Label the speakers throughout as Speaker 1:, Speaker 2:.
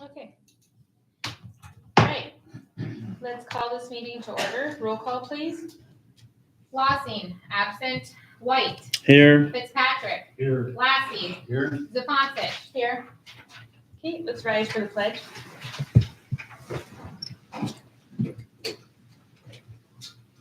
Speaker 1: Okay. All right. Let's call this meeting to order. Roll call, please.
Speaker 2: Lossing, absent. White.
Speaker 3: Here.
Speaker 2: Fitzpatrick.
Speaker 4: Here.
Speaker 2: Lassie.
Speaker 4: Here.
Speaker 2: Zupansich.
Speaker 1: Here. Okay, let's rise for the pledge.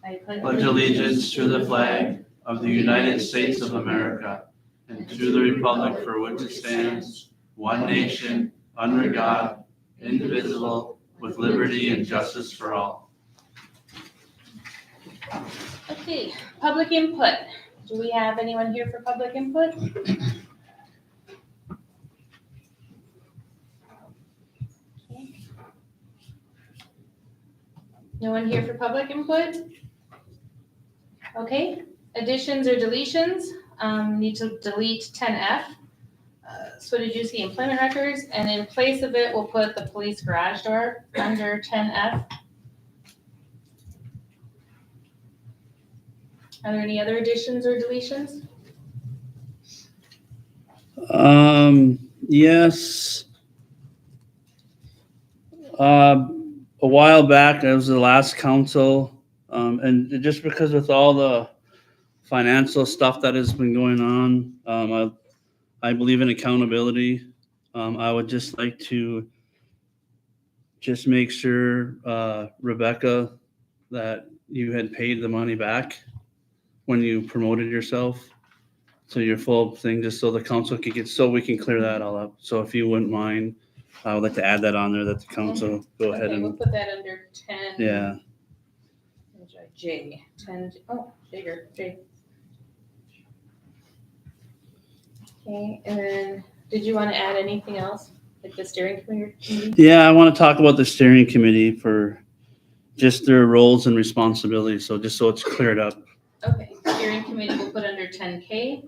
Speaker 1: I
Speaker 3: Pledge allegiance to the flag of the United States of America and to the republic for which it stands, one nation, under God, indivisible, with liberty and justice for all.
Speaker 1: Okay, public input. Do we have anyone here for public input? Okay. No one here for public input? Okay, additions or deletions, need to delete 10F. Swedajewski employment records, and in place of it, we'll put the police garage door under 10F. Are there any other additions or deletions?
Speaker 3: Yes. A while back, it was the last council, and just because with all the financial stuff that has been going on, I believe in accountability. I would just like to just make sure, Rebecca, that you had paid the money back when you promoted yourself. So your full thing, just so the council could get, so we can clear that all up. So if you wouldn't mind, I would like to add that on there, that the council go ahead
Speaker 1: Okay, we'll
Speaker 3: and,
Speaker 1: put that under 10.
Speaker 3: yeah.
Speaker 1: J, 10, oh, bigger, J. Okay, and then, did you want to add anything else, like the steering committee?
Speaker 3: Yeah, I want to talk about the steering committee for just their roles and responsibilities. So just so it's cleared up.
Speaker 1: Okay, steering committee we'll put under 10K.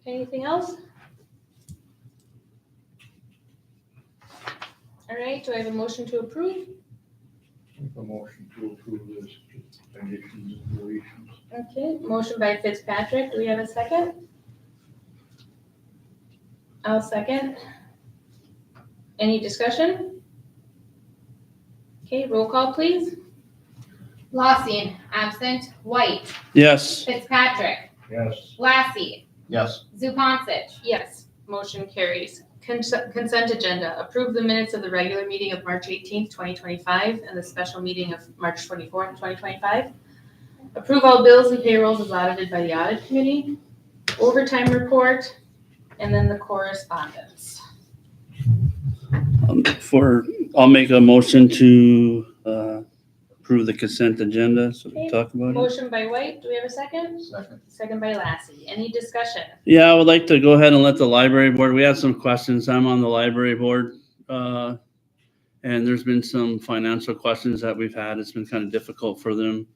Speaker 1: Anything else? All right, do I have a motion to approve?
Speaker 4: Make a motion to approve this conditions and deletions.
Speaker 1: Okay, motion by Fitzpatrick, do we have a second? I'll second. Any discussion? Okay, roll call, please.
Speaker 2: Lossing, absent. White.
Speaker 3: Yes.
Speaker 2: Fitzpatrick.
Speaker 4: Yes.
Speaker 2: Lassie.
Speaker 4: Yes.
Speaker 2: Zupansich.
Speaker 1: Yes, motion carries. Consent agenda, approve the minutes of the regular meeting of March 18th, 2025, and the special meeting of March 24th, 2025. Approve all bills and payrolls as audited by the audit committee, overtime report, and then the correspondence.
Speaker 3: I'll make a motion to approve the consent agenda, so we
Speaker 1: Okay.
Speaker 3: can talk about it.
Speaker 1: Motion by White, do we have a second?
Speaker 4: Second.
Speaker 1: Second by Lassie. Any discussion?
Speaker 3: Yeah, I would like to go ahead and let the library board, we have some questions. I'm on the library board. And there's been some financial questions that we've had. It's been kind of difficult for them.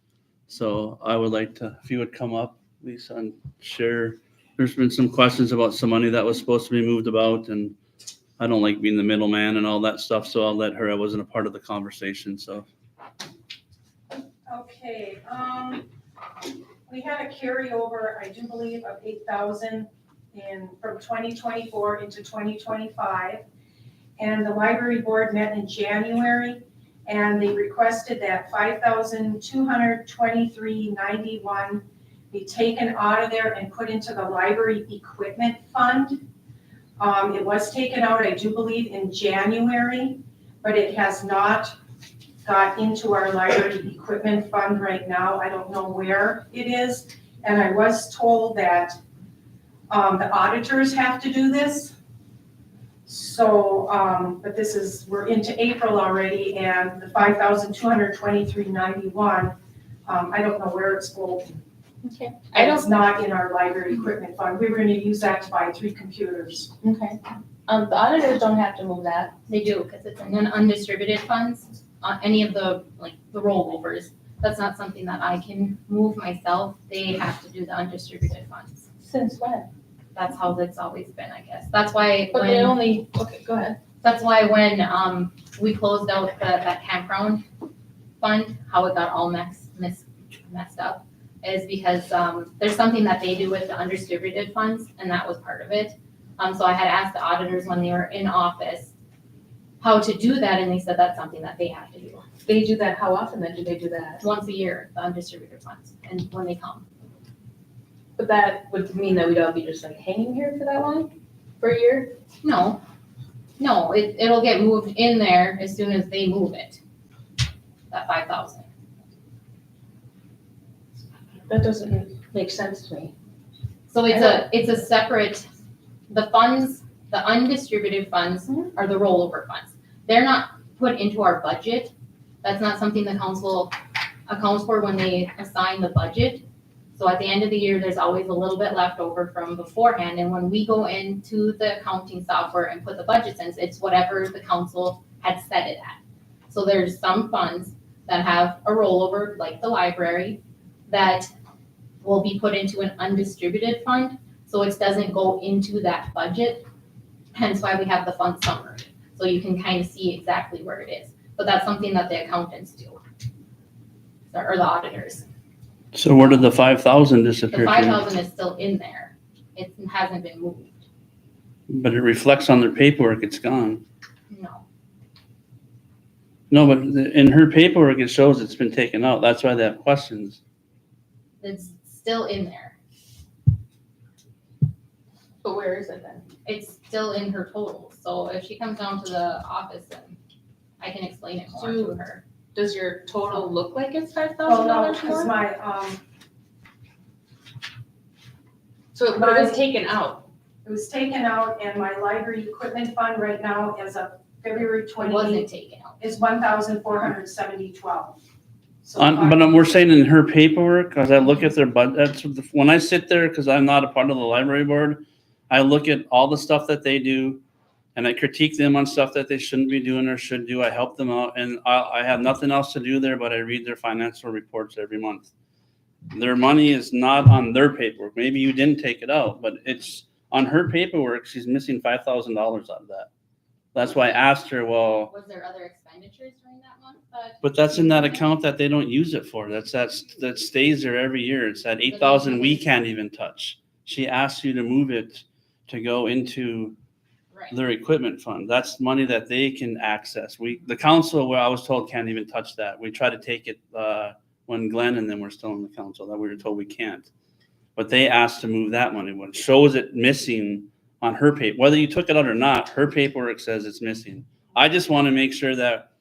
Speaker 3: So I would like to, if you would come up, Lisa, and share. There's been some questions about some money that was supposed to be moved about, and I don't like being the middleman and all that stuff, so I'll let her. I wasn't a part of the conversation, so.
Speaker 5: Okay, we had a carryover, I do believe, of 8,000 from 2024 into 2025. And the library board met in January, and they requested that 5,223.91 be taken out of there and put into the library equipment fund. It was taken out, I do believe, in January, but it has not got into our library equipment fund right now. I don't know where it is. And I was told that the auditors have to do this. So, but we're into April already, and the 5,223.91, I don't know where it's going.
Speaker 1: Okay.
Speaker 5: It's not in our library equipment fund. We were gonna use that to buy 3 computers.
Speaker 1: Okay. The auditors don't have to move that.
Speaker 2: They do, because it's in undistributed funds, any of the rollovers. That's not something that I can move myself. They have to do the undistributed funds.
Speaker 1: Since when?
Speaker 2: That's how it's always been, I guess. That's why
Speaker 1: But they
Speaker 2: when,
Speaker 1: only, okay, go ahead.
Speaker 2: that's why when, we closed out that campground fund, how it got all messed up. is because, there's something that they do with the undistributed funds, and that was part of it. So I had asked the auditors when they were in office how to do that, and they said that's something that they have to do.
Speaker 1: They do that, how often then do they do that?
Speaker 2: Once a year, the undistributed funds, and when they come.
Speaker 1: But that would mean that we'd all be just like hanging here for that long? For a year?
Speaker 2: No, it'll get moved in there as soon as they move it. That 5,000.
Speaker 1: That doesn't make sense to me.
Speaker 2: So it's a separate, the funds, the undistributed funds are the rollover funds. They're not put into our budget. That's not something the council accounts for when they assign the budget. So at the end of the year, there's always a little bit left over from beforehand, and when we go into the accounting software and put the budgets in, it's whatever the council had set it at. So there's some funds that have a rollover, like the library, that will be put into an undistributed fund, so it doesn't go into that budget, hence why we have the fund summary. So you can kind of see exactly where it is, but that's something that the accountants do, or the auditors.
Speaker 3: So where did the 5,000
Speaker 2: The
Speaker 3: disappear to?
Speaker 2: 5,000 is still in there. It hasn't been moved.
Speaker 3: But it reflects on their paperwork, it's gone.
Speaker 2: No.
Speaker 3: No, but in her paperwork, it shows it's been taken out. That's why they have questions.
Speaker 2: It's still in there.
Speaker 1: But where is it then?
Speaker 2: It's still in her totals. So if she comes down to the office, then I can explain it more to her.
Speaker 1: Does your total look like it's
Speaker 5: Well,
Speaker 1: $5,000
Speaker 5: no,
Speaker 1: more?
Speaker 5: because my,
Speaker 1: So, but it was taken out.
Speaker 5: it was taken out and my library equipment fund right now as of February
Speaker 2: It
Speaker 5: 28th
Speaker 2: wasn't taken out.
Speaker 5: is $1,470.12. So
Speaker 3: But we're saying in her paperwork, as I look at their budget, when I sit there, because I'm not a part of the library board, I look at all the stuff that they do and I critique them on stuff that they shouldn't be doing or should do. I help them out, and I have nothing else to do there, but I read their financial reports every month. Their money is not on their paperwork. Maybe you didn't take it out, but it's on her paperwork. She's missing $5,000 out of that. That's why I asked her, well,
Speaker 2: Was there other expenditures during that month?
Speaker 3: but that's in that account that they don't use it for. That stays there every year. It's that 8,000 we can't even touch. She asked you to move it to go into
Speaker 2: Right.
Speaker 3: their equipment fund. That's money that they can access. The council, where I was told, can't even touch that. We tried to take it when Glenn and them were still in the council, that we were told we can't. But they asked to move that money. What shows it missing on her paper, whether you took it out or not, her paperwork says it's missing. I just want to make sure that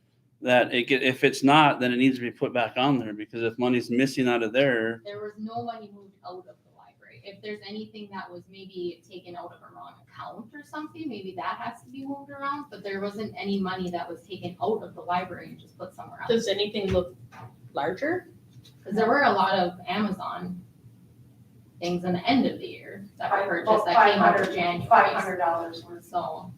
Speaker 3: if it's not, then it needs to be put back on there, because if money's missing out of there,
Speaker 2: There was no money moved out of the library. If there's anything that was maybe taken out of a wrong account or something, maybe that has to be moved around, but there wasn't any money that was taken out of the library and just put somewhere else.
Speaker 1: Does anything look larger?
Speaker 2: Because there were a lot of Amazon things in the end of the year that were purchased
Speaker 5: About
Speaker 2: that came out of January.
Speaker 5: $500 worth.
Speaker 2: So,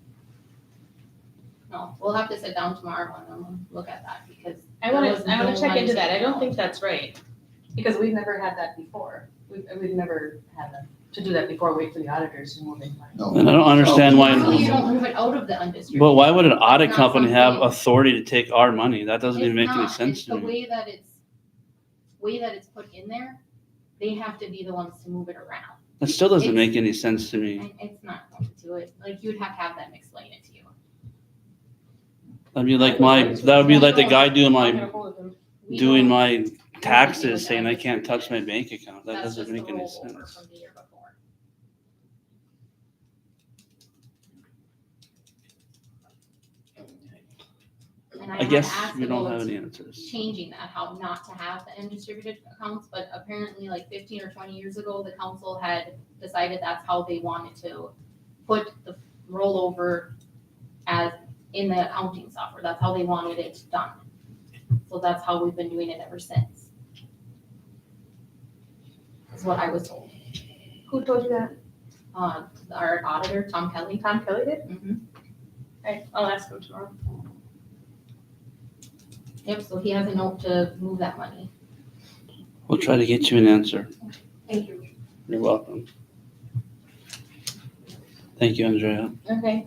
Speaker 2: no, we'll have to sit down tomorrow and look at that, because
Speaker 1: I
Speaker 2: there
Speaker 1: want
Speaker 2: was
Speaker 1: to
Speaker 2: no
Speaker 1: check
Speaker 2: money
Speaker 1: into that. I
Speaker 2: taken
Speaker 1: don't
Speaker 2: out.
Speaker 1: think that's right. Because we've never had that before. We've never had them to do that before, wait for the auditors to move in.
Speaker 3: and I don't understand
Speaker 2: Usually you
Speaker 3: why.
Speaker 2: don't move it out of the undistributed.
Speaker 3: But why would an audit
Speaker 2: It's not
Speaker 3: company have
Speaker 2: something-
Speaker 3: authority to take our money? That doesn't even make any
Speaker 2: It's not.
Speaker 3: sense
Speaker 2: It's
Speaker 3: to
Speaker 2: the
Speaker 3: me.
Speaker 2: way that it's put in there, they have to be the ones to move it around.
Speaker 3: That still doesn't
Speaker 2: it's-
Speaker 3: make any sense to me.
Speaker 2: And it's not going to it, like, you'd have to have them explain it to you.
Speaker 3: That'd be like that would be like the guy doing my
Speaker 2: We
Speaker 3: doing
Speaker 2: don't-
Speaker 3: my
Speaker 2: with
Speaker 3: taxes saying I
Speaker 2: that.
Speaker 3: can't touch my bank account. That
Speaker 2: That's
Speaker 3: doesn't
Speaker 2: just
Speaker 3: make
Speaker 2: the
Speaker 3: any
Speaker 2: rollover
Speaker 3: sense.
Speaker 2: from the year before. And
Speaker 3: I
Speaker 2: had
Speaker 3: guess
Speaker 2: asked
Speaker 3: we don't
Speaker 2: about
Speaker 3: have any answers.
Speaker 2: changing that, how not to have the undistributed accounts, but apparently like 15 or 20 years ago, the council had decided that's how they wanted to put the rollover as in the accounting software. That's how they wanted it done. So that's how we've been doing it ever since. Is what I was told.
Speaker 1: Who told you that?
Speaker 2: Our auditor, Tom Kelly.
Speaker 1: Tom Kelly did?
Speaker 2: Mhm.
Speaker 1: Okay, I'll ask him tomorrow.
Speaker 2: Yep, so he has a note to move that money.
Speaker 3: We'll try to get you an answer.
Speaker 5: Thank you.
Speaker 3: You're welcome. Thank you, Andrea.
Speaker 1: Okay.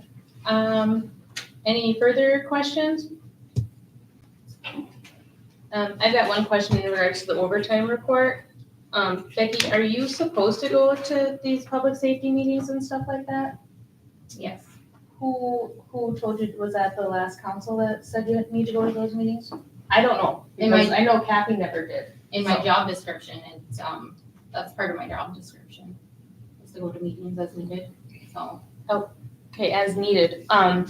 Speaker 1: Any further questions? I've got one question in regards to the overtime report. Becky, are you supposed to go to these public safety meetings and stuff like that?
Speaker 2: Yes.
Speaker 1: Who told you, was that the last council that said you need to go to those meetings? I don't know,
Speaker 2: In my-
Speaker 1: because I know Kathy never did.
Speaker 2: In my
Speaker 1: So-
Speaker 2: job description, it's, that's part of my job description, is to go to meetings as needed, so.
Speaker 1: Okay, as needed. I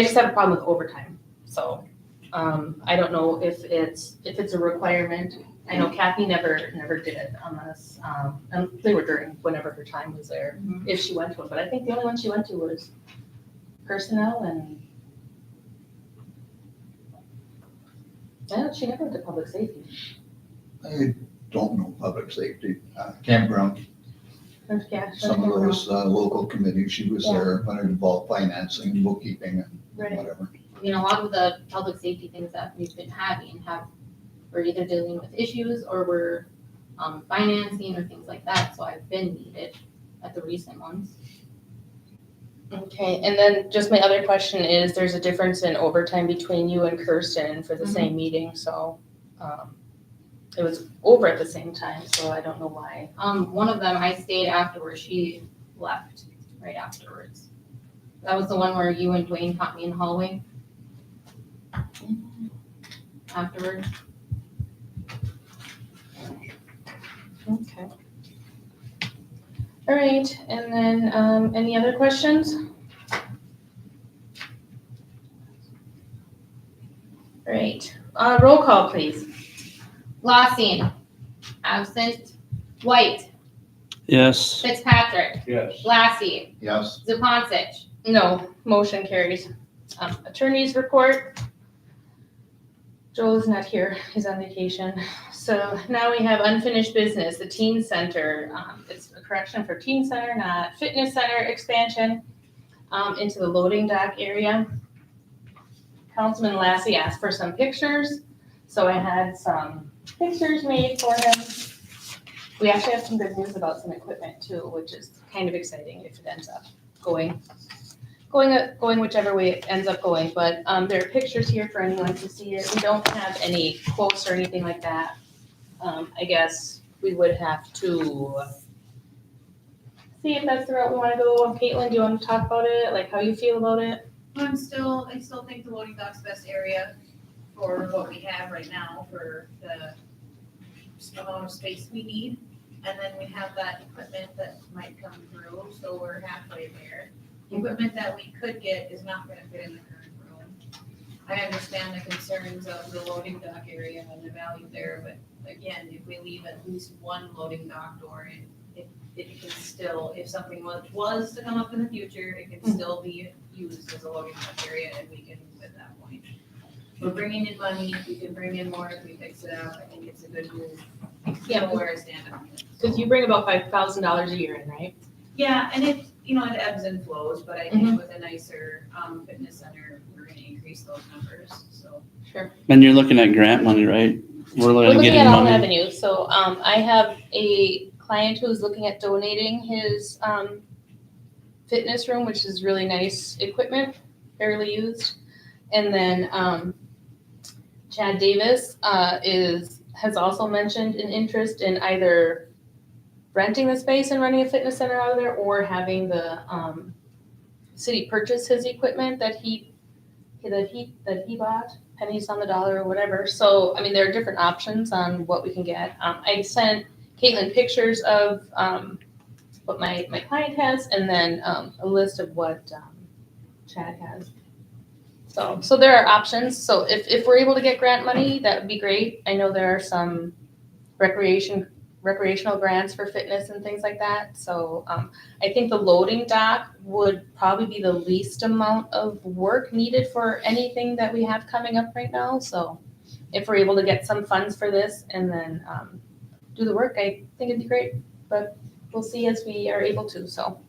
Speaker 1: just have a problem with overtime, so, I don't know if it's a requirement. I know Kathy never did it unless, and they were during whenever her time was there, if she went to it, but I think the only one she went to was personnel and she never went to public safety.
Speaker 6: I don't know public safety, campground,
Speaker 1: Yeah,
Speaker 6: some of those local committees, she was there when it involved financing, bookkeeping and
Speaker 1: Right.
Speaker 6: whatever.
Speaker 2: I mean, a lot of the public safety things that we've been we're either dealing with issues or we're financing or things like that, so I've been needed at the recent ones.
Speaker 1: Okay, and then just my other question is, there's a difference in overtime between you and Kirsten for the same meeting, so, it was over at the same time, so I don't know why.
Speaker 2: One of them, I stayed afterwards, she left right afterwards. That was the one where you and Dwayne caught me in the hallway afterwards.
Speaker 1: Okay. All right, and then, any other questions? All right, roll call, please.
Speaker 2: Lossing, absent. White,
Speaker 3: Yes.
Speaker 2: Fitzpatrick,
Speaker 4: Yes.
Speaker 2: Lassie,
Speaker 6: Yes,
Speaker 2: Zupansich.
Speaker 1: No, motion carries. Attorney's report. Joel's not here, he's on vacation. So now we have unfinished business, the teen center. It's a correction for teen center, not fitness center expansion into the loading dock area. Councilman Lassie asked for some pictures, so I had some pictures made for him. We actually have some good news about some equipment too, which is kind of exciting if it ends up going whichever way it ends up going, but there are pictures here for anyone to see it. We don't have any quotes or anything like that. I guess we would have to see if that's the route we wanna go. Caitlin, do you wanna talk about it, like how you feel about it?
Speaker 7: I still think the loading dock's the best area for what we have right now for the amount of space we need. And then we have that equipment that might come through, so we're halfway there. The equipment that we could get is not gonna fit in the current room. I understand the concerns of the loading dock area and the value there, but again, if we leave at least one loading dock door, it can still, if something was to come up in the future, it can still be used as a loading dock area and we can move at that point. We're bringing in money, we can bring in more if we fix it out, I think it's a good move.
Speaker 1: Yeah.
Speaker 7: Where I stand on it.
Speaker 1: Cause you bring about $5,000 a year in, right?
Speaker 7: Yeah, and it ebbs and flows, but I think with a nicer, fitness center, we're gonna increase those numbers, so.
Speaker 3: And you're looking at grant money, right? We're
Speaker 1: We're
Speaker 3: looking
Speaker 1: looking
Speaker 3: at
Speaker 1: at all
Speaker 3: money.
Speaker 1: avenues, so, I have a client who's looking at donating his, fitness room, which is really nice equipment, barely used. And then, Chad Davis, has also mentioned an interest in either renting the space and running a fitness center out of there, or having the, city purchase his equipment that he bought, pennies on the dollar or whatever. So, I mean, there are different options on what we can get. I sent Caitlin pictures of, what my client has, and then, a list of what, Chad has. So there are options. So if we're able to get grant money, that would be great. I know there are some recreational grants for fitness and things like that. So I think the loading dock would probably be the least amount of work needed for anything that we have coming up right now. So if we're able to get some funds for this and then do the work, I think it'd be great. But we'll see as we are able to. So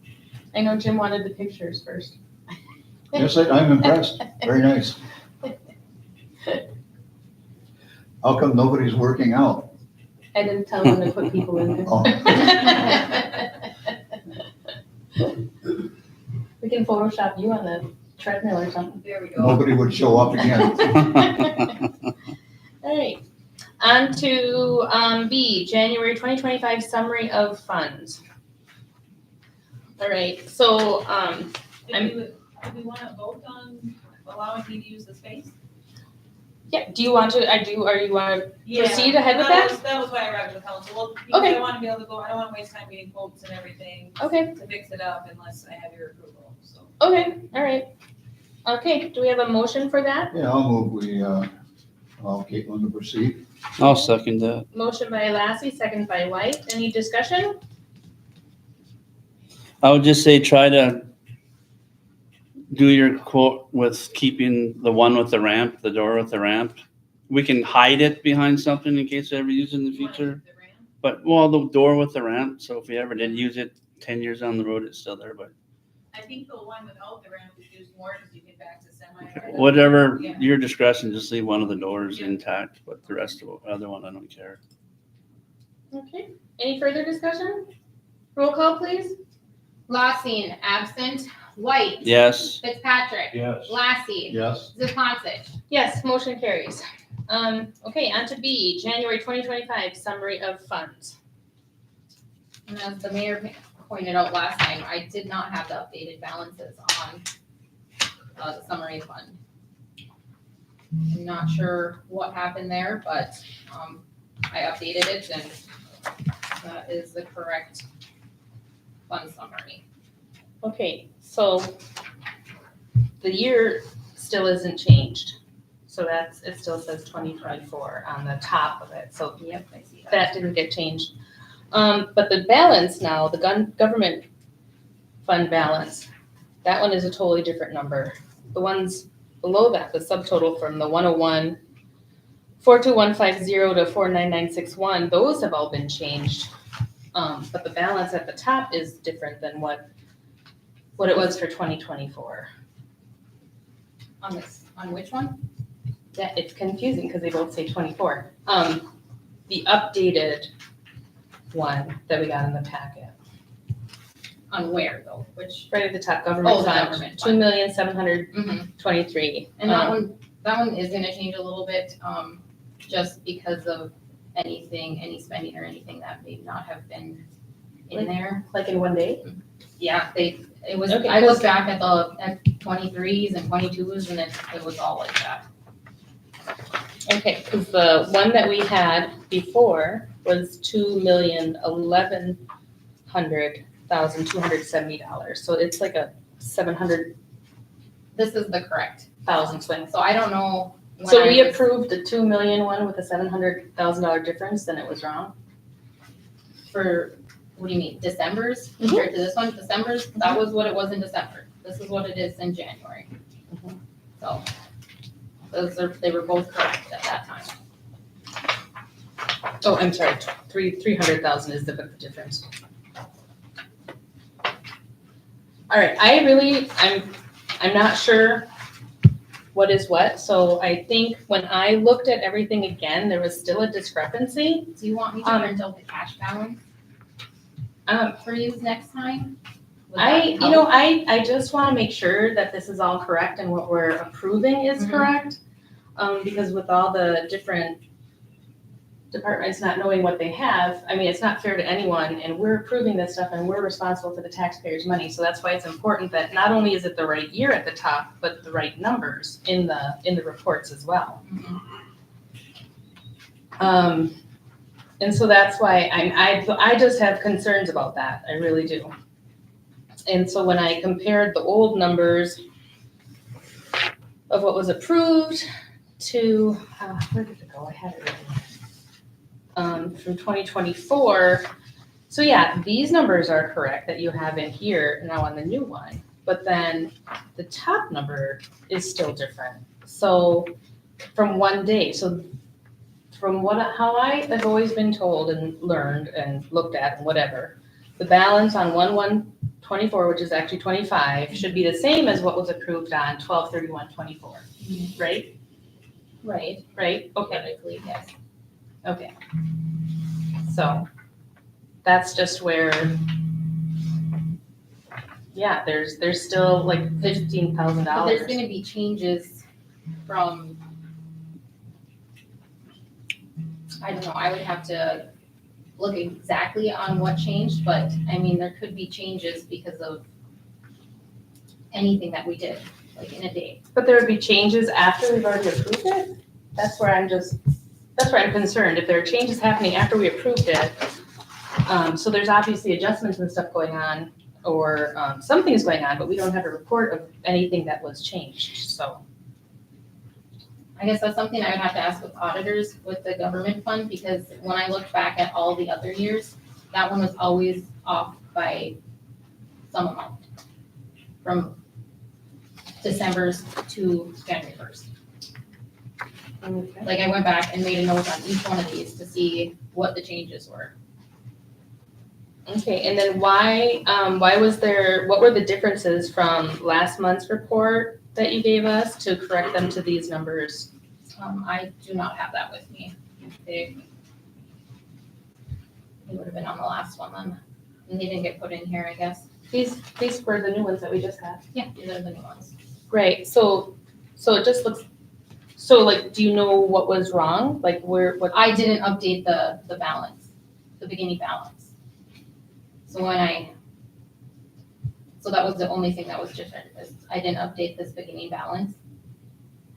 Speaker 1: I know Jim wanted the pictures first.
Speaker 6: yes, I'm impressed, very nice. How come nobody's working out?
Speaker 1: I didn't tell him to put people in there.
Speaker 6: Oh.
Speaker 1: We can Photoshop you on the treadmill or something.
Speaker 7: There we go.
Speaker 6: Nobody would show up again.
Speaker 1: All right. On to B, January 2025 summary of funds. All right, so
Speaker 7: Do we wanna vote on allowing me to use the space?
Speaker 1: yeah, do you want to, are you want to proceed ahead with that?
Speaker 7: That was why I arrived at the council, well, because
Speaker 1: Okay.
Speaker 7: I wanna be able to go, I don't wanna waste time getting quotes and everything
Speaker 1: Okay,
Speaker 7: to fix it up unless I have your approval, so.
Speaker 1: okay, all right. Okay, do we have a motion for that?
Speaker 6: Yeah, I'll move, we, allow Caitlin to proceed.
Speaker 3: I'll second that.
Speaker 1: Motion by Lassie, second by White. Any discussion?
Speaker 3: I would just say try to do your quote with keeping the one with the ramp, the door with the ramp. We can hide it behind something in case we ever use it in the future.
Speaker 7: The ramp.
Speaker 3: But, well, the door with the ramp, so if we ever did use it 10 years down the road, it's still there, but
Speaker 7: I think the one without the ramp is used more because you get back to semi.
Speaker 3: whatever,
Speaker 7: Yeah.
Speaker 3: your discretion, just leave one of the doors intact, but the rest of the other one, I don't care.
Speaker 1: Okay, any further discussion? Roll call, please.
Speaker 2: Lossing, absent. White.
Speaker 3: Yes,
Speaker 2: Fitzpatrick.
Speaker 4: Yes.
Speaker 2: Lassie.
Speaker 6: Yes,
Speaker 2: Zupansich.
Speaker 1: Yes, motion carries. Okay, on to B, January 2025 summary of funds.
Speaker 2: And as the mayor pointed out last time, I did not have the updated balances on the summary fund. I'm not sure what happened there, but I updated it and that is the correct fund summary.
Speaker 1: Okay, so the year still isn't changed. So it still says 2024 on the top of it, so
Speaker 2: Yep, I see that.
Speaker 1: that didn't get changed. But the balance now, the government fund balance, that one is a totally different number. The ones below that, the subtotal from the 101, 42150 to 49961, those have all been changed. But the balance at the top is different than what it was for 2024.
Speaker 2: On which one?
Speaker 1: Yeah, it's confusing because they both say 24. The updated one that we got in the packet,
Speaker 2: On where though? Which?
Speaker 1: right at the top, government
Speaker 2: Oh, the
Speaker 1: fund,
Speaker 2: government fund.
Speaker 1: 2,723.
Speaker 2: And that one is gonna change a little bit, just because of any spending or anything that may not have been in there.
Speaker 1: Like in one day?
Speaker 2: Yeah, it was,
Speaker 1: Okay,
Speaker 2: I looked back at 23s and 22s and it was all like that.
Speaker 1: Okay, because the one that we had before was $2,100,270. So it's like a 700,000
Speaker 2: This is the correct.
Speaker 1: swing.
Speaker 2: So I don't know. when
Speaker 1: So
Speaker 2: I
Speaker 1: we
Speaker 2: was-
Speaker 1: approved the 2 million one with a $700,000 difference, then it was wrong?
Speaker 2: For, what do you mean, December's
Speaker 1: Mhm.
Speaker 2: compared to this one? December's, that was what it was in December. This is what it is in January.
Speaker 1: Mhm.
Speaker 2: So, they were both correct at that time.
Speaker 1: Oh, I'm sorry, 300,000 is the difference. All right, I'm not sure what is what, so I think when I looked at everything again, there was still a discrepancy.
Speaker 2: Do you want me to print out the cash balance for you next time? Would that help?
Speaker 1: I just wanna make sure that this is all correct and what we're approving is
Speaker 2: Mhm.
Speaker 1: correct. Because with all the different departments not knowing what they have, I mean, it's not fair to anyone, and we're approving this stuff and we're responsible for the taxpayers' money, so that's why it's important that not only is it the right year at the top, but the right numbers in the reports as well.
Speaker 2: Mhm.
Speaker 1: And so that's why I just have concerns about that, I really do. And so when I compared the old numbers of what was approved to, where did it go? I had it written. From 2024. So yeah, these numbers are correct that you have in here now on the new one, but then the top number is still different. So from one day, so from how I have always been told and learned and looked at and whatever, the balance on 1/1/24, which is actually 25, should be the same as what was approved on 12/31/24, right?
Speaker 2: Right,
Speaker 1: Right? Okay.
Speaker 2: theoretically, yes.
Speaker 1: Okay. So that's just where, yeah, there's still like
Speaker 2: But there's
Speaker 1: $15,000.
Speaker 2: gonna be changes from I don't know, I would have to look exactly on what changed, but I mean, there could be changes because of anything that we did, like in a day.
Speaker 1: But there would be changes after we've already approved it? That's where I'm concerned, if there are changes happening after we approved it. So there's obviously adjustments and stuff going on, or, something's going on, but we don't have a report of anything that was changed, so.
Speaker 2: I guess that's something I would have to ask with auditors with the government fund, because when I look back at all the other years, that one was always off by some amount from December's to January 1st. Like I went back and made a note on each one of these to see what the changes were.
Speaker 1: Okay, and then what were the differences from last month's report that you gave us to correct them to these numbers?
Speaker 2: I do not have that with me. It would have been on the last one then, and they didn't get put in here, I guess.
Speaker 1: These were the new ones that we just had.
Speaker 2: Yeah, these are the new ones.
Speaker 1: Great, so it just looks, so like, do you know what was wrong? Like what?
Speaker 2: I didn't update the balance, the beginning balance. So so that was the only thing that was different, is I didn't update this beginning balance.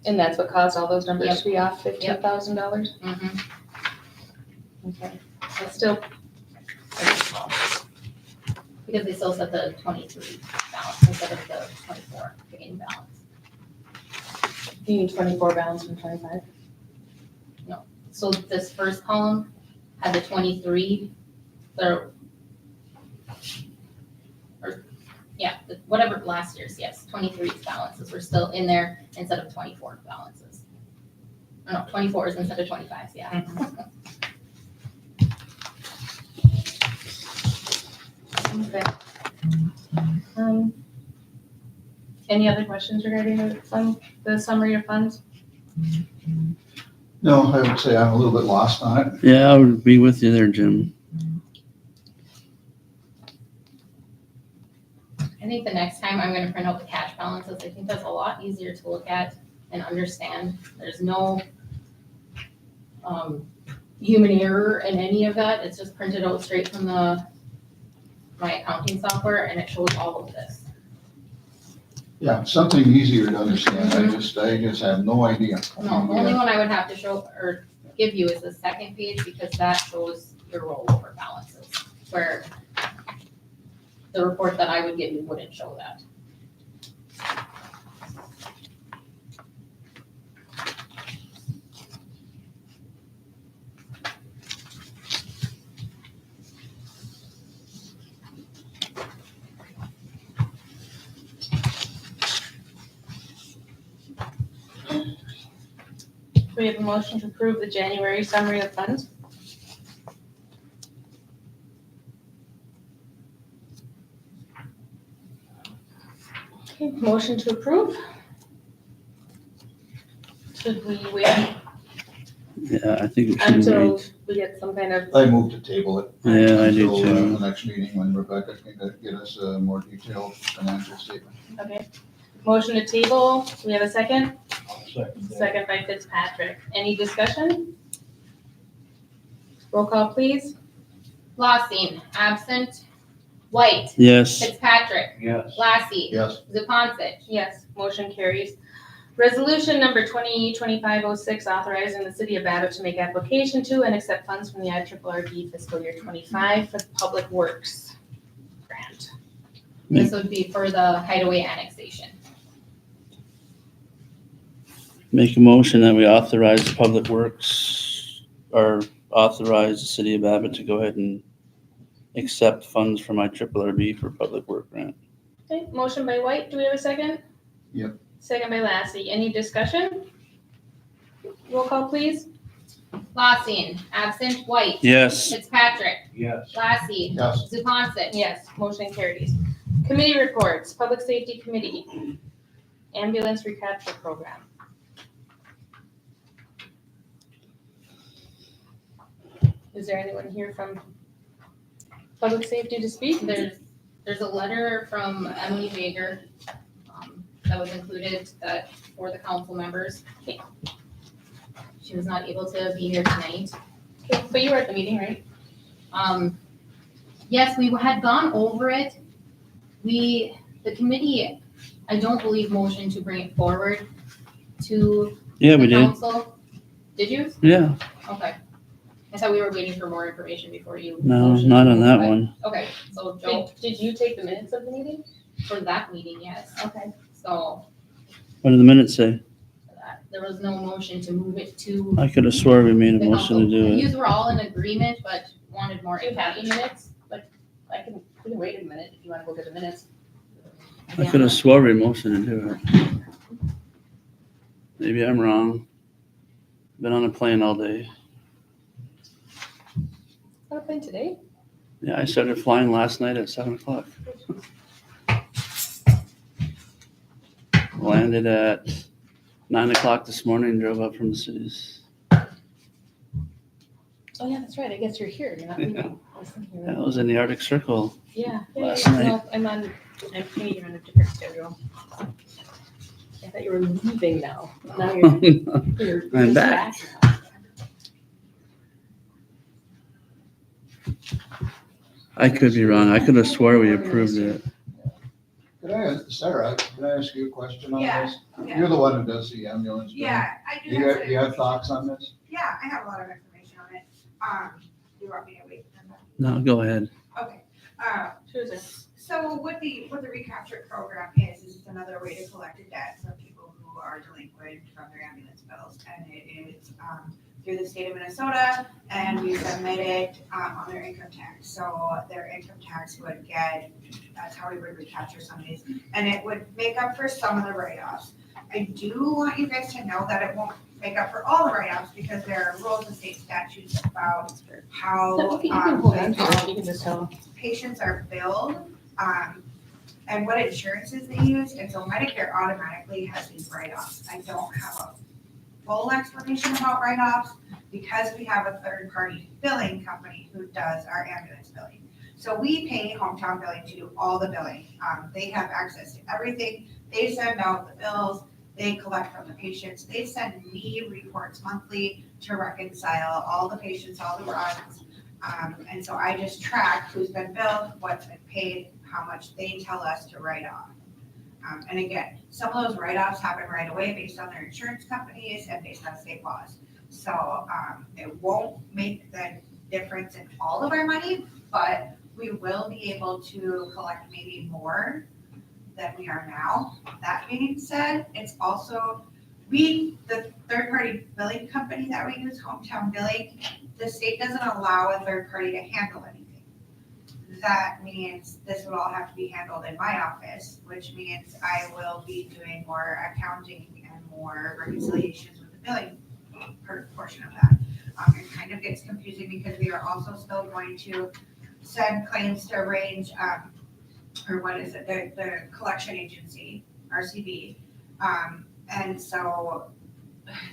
Speaker 1: And that's what caused all those numbers
Speaker 2: Yep.
Speaker 1: to be off $15,000?
Speaker 2: Mm-hmm.
Speaker 1: Okay, that's still,
Speaker 2: Because they still said the 23 balance instead of the 24 beginning balance.
Speaker 1: you need 24 balance from 25?
Speaker 2: So this first column had the 23, whatever last year's, yes, 23's balances were still in there instead of 24 balances. Or no, 24s instead of 25s, yeah.
Speaker 1: Okay. Any other questions regarding the summary of funds?
Speaker 6: No, I would say I'm a little bit lost on it.
Speaker 3: Yeah, I would be with you there, Jim.
Speaker 2: I think the next time I'm gonna print out the cash balances. I think that's a lot easier to look at and understand. There's no human error in any of that. It's just printed out straight from my accounting software, and it shows all of this.
Speaker 6: Yeah, something easier to understand. I just have no idea.
Speaker 2: No, the only one I would have to show or give you is the second page, because that shows your rollover balances, where the report that I would give you wouldn't show that.
Speaker 1: Do we have a motion to approve the January summary of funds? Okay, motion to approve? Should we wait
Speaker 3: Yeah, I think we should
Speaker 1: until
Speaker 3: wait.
Speaker 1: we get some kind of,
Speaker 6: I move to table it.
Speaker 3: Yeah, I do
Speaker 6: Until,
Speaker 3: too.
Speaker 6: the next meeting when Rebecca can get us a more detailed financial statement.
Speaker 1: okay. Motion to table, we have a second?
Speaker 4: Second.
Speaker 1: Second by Fitzpatrick. Any discussion? Roll call, please.
Speaker 2: Lossing, absent. White,
Speaker 3: Yes,
Speaker 2: Fitzpatrick,
Speaker 4: Yes.
Speaker 2: Lassie,
Speaker 6: Yes,
Speaker 2: Zupansich.
Speaker 1: Yes, motion carries. Resolution number 2025-06, authorizing the city of Babbitt to make application to and accept funds from the IRRB fiscal year 25 for the Public Works grant.
Speaker 2: This would be for the Hideaway annexation.
Speaker 3: make a motion that we authorize Public Works, or authorize the city of Abbott to go ahead and accept funds from IRRB for Public Work grant.
Speaker 1: Okay, motion by White, do we have a second?
Speaker 6: Yep.
Speaker 1: Second by Lassie, any discussion? Roll call, please.
Speaker 2: Lossing, absent. White,
Speaker 3: Yes,
Speaker 2: Fitzpatrick,
Speaker 4: Yes.
Speaker 2: Lassie,
Speaker 6: yes,
Speaker 2: Zupansich.
Speaker 1: Yes, motion carries. Committee reports, Public Safety Committee, Ambulance Recapture Program. Is there anyone here from Public Safety to speak?
Speaker 2: There's a letter from Emily Baker that was included for the council members. She was not able to be here tonight.
Speaker 1: But you were at the meeting, right?
Speaker 2: Yes, we had gone over it. The committee, I don't believe motion to bring it forward to
Speaker 3: Yeah,
Speaker 2: the
Speaker 3: we did.
Speaker 2: council. Did you?
Speaker 3: Yeah,
Speaker 2: Okay. I thought we were waiting for more information before you.
Speaker 3: no,
Speaker 2: motioned
Speaker 3: not
Speaker 2: to
Speaker 3: on
Speaker 2: move
Speaker 3: that
Speaker 2: it.
Speaker 3: one.
Speaker 2: Okay, so Joe,
Speaker 1: Did you take the minutes of the meeting?
Speaker 2: for that meeting, yes.
Speaker 1: Okay.
Speaker 2: So
Speaker 3: What did the minutes say?
Speaker 2: there was no motion to move it to
Speaker 3: I could have swore we made a
Speaker 2: the
Speaker 3: motion to
Speaker 2: council.
Speaker 3: do it.
Speaker 2: You were all in agreement, but wanted more
Speaker 1: Do you have the
Speaker 2: information.
Speaker 1: minutes? Like, we can wait a minute if you wanna go get the minutes.
Speaker 3: I could have swore we motioned to do it. Maybe I'm wrong. Been on a plane all day.
Speaker 1: On a plane today?
Speaker 3: Yeah, I started flying last night at 7:00. Landed at 9:00 this morning, drove up from the cities.
Speaker 1: Oh, yeah, that's right. I guess you're here. You're not leaving. I was thinking
Speaker 3: I
Speaker 1: that.
Speaker 3: was in the Arctic Circle.
Speaker 1: Yeah.
Speaker 3: Last
Speaker 1: yeah.
Speaker 3: night.
Speaker 1: No, I'm you're on a different schedule. I thought you were leaving now. Now you're
Speaker 3: I'm back.
Speaker 1: now.
Speaker 3: I could be wrong. I could have swore we approved it.
Speaker 6: Sarah, can I ask you a question on
Speaker 7: Yeah,
Speaker 6: this?
Speaker 7: yeah.
Speaker 6: You're the one who does the ambulance. billing.
Speaker 7: Yeah, I do
Speaker 6: Do
Speaker 7: have
Speaker 6: you have
Speaker 7: some,
Speaker 6: thoughts on this?
Speaker 7: yeah, I have a lot of information on it. Do you want me to wait?
Speaker 3: No, go ahead.
Speaker 7: Okay,
Speaker 1: Susan.
Speaker 7: so what the recapture program is it's another way to collect a debt from people who are delinquent from their ambulance bills. And it is, through the state of Minnesota, and we submit it, on their income tax. So their income tax would get, that's how we would recapture some of these, and it would make up for some of the write-offs. I do want you guys to know that it won't make up for all the write-offs, because there are rules and state statutes about how,
Speaker 1: You can hold on to it. You can just tell.
Speaker 7: patients are billed, and what insurances they use, and so Medicare automatically has these write-offs. I don't have a full explanation about write-offs, because we have a third-party billing company who does our ambulance billing. So we pay Hometown Billing to do all the billing. They have access to everything. They send out the bills, they collect from the patients, they send me reports monthly to reconcile all the patients, all the runs. And so I just track who's been billed, what's been paid, how much they tell us to write off. And again, some of those write-offs happen right away based on their insurance companies and based on state laws. So it won't make the difference in all of our money, but we will be able to collect maybe more than we are now. That being said, it's also, the third-party billing company that we use, Hometown Billing, the state doesn't allow a third party to handle anything. That means this would all have to be handled in my office, which means I will be doing more accounting and more reconciliations with the billing portion of that. It kind of gets confusing because we are also still going to send claims to arrange, or what is it, the collection agency, RCB. And so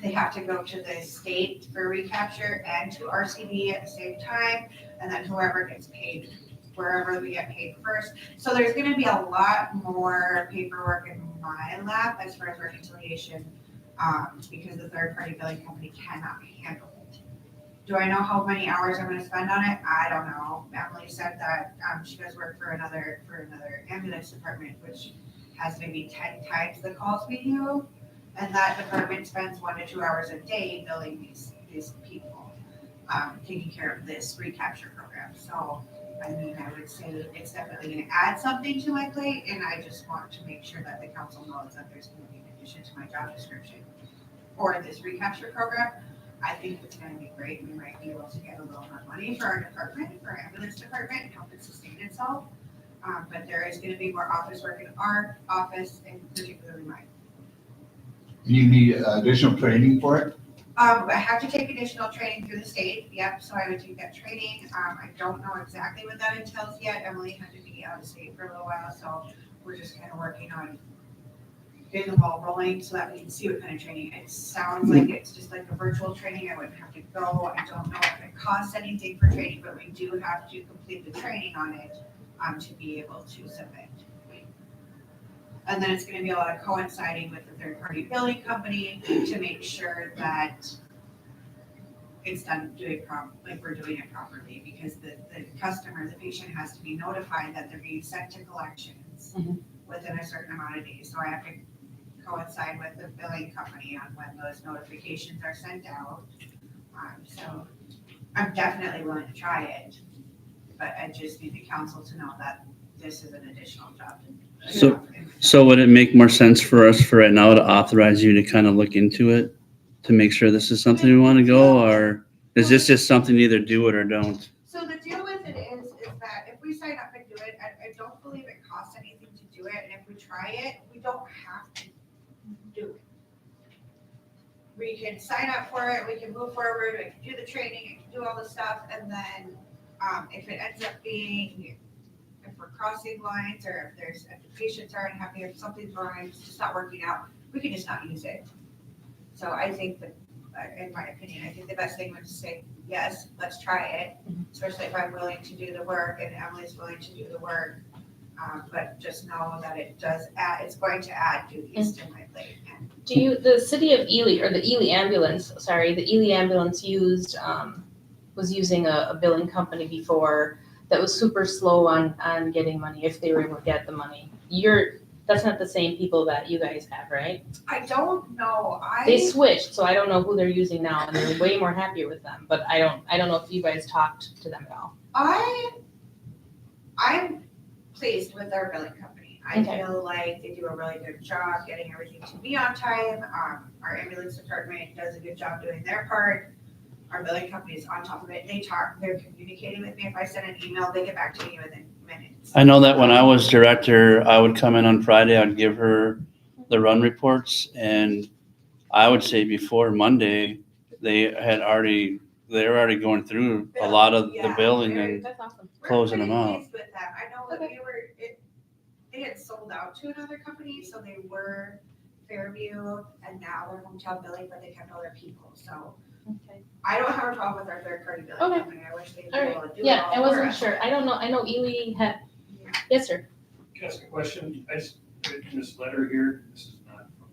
Speaker 7: they have to go to the state for recapture and to RCB at the same time, and then whoever gets paid, wherever we get paid first. So there's gonna be a lot more paperwork in my lap as far as reconciliation, because the third-party billing company cannot handle it. Do I know how many hours I'm gonna spend on it? I don't know. Emily said that, she does work for another ambulance department, which has maybe 10 times the calls we do. And that department spends 1 to 2 hours a day billing these people, taking care of this recapture program. So, I mean, I would say it's definitely gonna add something to my plate, and I just want to make sure that the council knows that there's gonna be an addition to my job description for this recapture program. I think it's gonna be great. We might be able to get a little more money for our department, for our ambulance department, and help it sustain itself. But there is gonna be more office work in our office, and particularly mine.
Speaker 6: You need additional training for it?
Speaker 7: I have to take additional training through the state, yep, so I would take that training. I don't know exactly what that entails yet. Emily had to be out of state for a little while, so we're just kind of working on getting the ball rolling so that we can see what kind of training. It sounds like it's just like a virtual training. I wouldn't have to go. I don't know if it costs anything for training, but we do have to complete the training on it, to be able to submit. And then it's gonna be a lot of coinciding with the third-party billing company to make sure that
Speaker 8: it's done like we're doing it properly, because the customer, the patient has to be notified that they're being sent to collections
Speaker 2: Mhm.
Speaker 8: within a certain amount of days. So I have to coincide with the billing company on when those notifications are sent out. So I'm definitely willing to try it, but I just need the council to know that this is an additional job.
Speaker 3: So would it make more sense for us for right now to authorize you to kind of look into it? To make sure this is something we want to go, or is this just something either do it or don't?
Speaker 8: So the deal with it is that if we sign up and do it, I don't believe it costs anything to do it, and if we try it, we don't have to do it. We can sign up for it, we can move forward, we can do the training, we can do all the stuff, and then, if it ends up being, if we're crossing lines, or if the patients aren't happy, if something's wrong, it's just not working out, we can just not use it. So I think that, in my opinion, I think the best thing was to say, yes, let's try it, especially if I'm willing to do the work and Emily's willing to do the work. But just know that it's going to add duties to my plate. And
Speaker 1: The city of Ely, or the Ely ambulance, was using a billing company before that was super slow on getting money, if they were able to get the money. That's not the same people that you guys have, right?
Speaker 8: I don't know,
Speaker 1: They switched, so I don't know who they're using now, and they're way more happier with them, but I don't know if you guys talked to them at all.
Speaker 8: I'm pleased with our billing company. I
Speaker 1: Okay.
Speaker 8: feel like they do a really good job getting everything to me on time. Our ambulance department does a good job doing their part. Our billing company is on top of it. They're communicating with me. If I send an email, they get back to me within minutes.
Speaker 3: I know that when I was director, I would come in on Friday, I'd give her the run reports, and I would say before Monday, they were already going through a lot of the
Speaker 8: Yeah,
Speaker 3: billing and
Speaker 1: That's awesome.
Speaker 3: closing them
Speaker 8: We're
Speaker 3: out.
Speaker 8: pretty pleased with them. I know that
Speaker 1: Okay.
Speaker 8: they had sold out to another company, so they were Fairview, and now they're hometown billing, but they kept all their people, so.
Speaker 1: Okay.
Speaker 8: I don't have a problem with our third party billing
Speaker 1: Okay.
Speaker 8: company. I wish they'd be
Speaker 1: All
Speaker 8: able to do it
Speaker 1: Yeah,
Speaker 8: all
Speaker 1: I
Speaker 8: for
Speaker 1: wasn't
Speaker 8: us.
Speaker 1: sure. I don't know. I know Ely had, yes, sir.
Speaker 9: Can I ask a question? I just read in this letter here, this is not from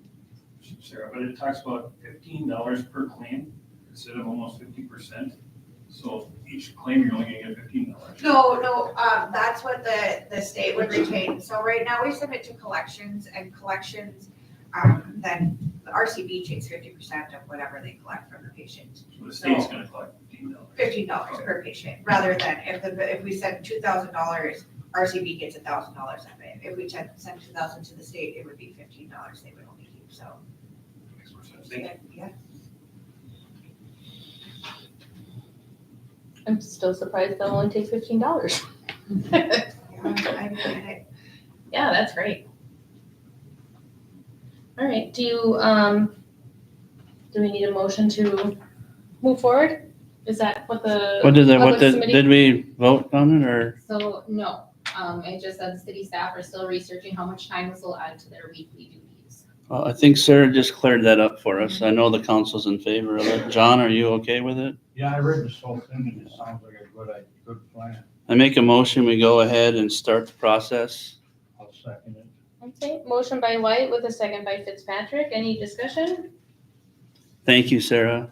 Speaker 9: Sarah, but it talks about $15 per claim instead of almost 50%. So each claim, you're only gonna get $15.
Speaker 8: No, that's what the state would retain. So right now, we submit to collections, and collections, then the RCB takes 50% of whatever they collect from the patient.
Speaker 9: So the state's gonna collect $15.
Speaker 8: $15 per patient, rather than if we send $2,000, RCB gets $1,000 of it. If we send $2,000 to the state, it would be $15 they would only keep, so.
Speaker 9: Makes more sense. Thank you.
Speaker 8: Yeah.
Speaker 1: I'm still surprised they'll only take $15.
Speaker 8: Yeah, I get it.
Speaker 1: Yeah, that's great. All right, do we need a motion to move forward? Is that what the?
Speaker 3: Did we vote on it, or?
Speaker 2: So, no, it just says city staff are still researching how much time this will add to their weekly duties.
Speaker 3: Well, I think Sarah just cleared that up for us. I know the council's in favor of it. John, are you okay with it?
Speaker 4: Yeah, I read this whole thing and it sounds like a good plan.
Speaker 3: I make a motion, we go ahead and start the process.
Speaker 4: I'll second it.
Speaker 1: Okay, motion by White with a second by Fitzpatrick. Any discussion?
Speaker 3: Thank you, Sarah.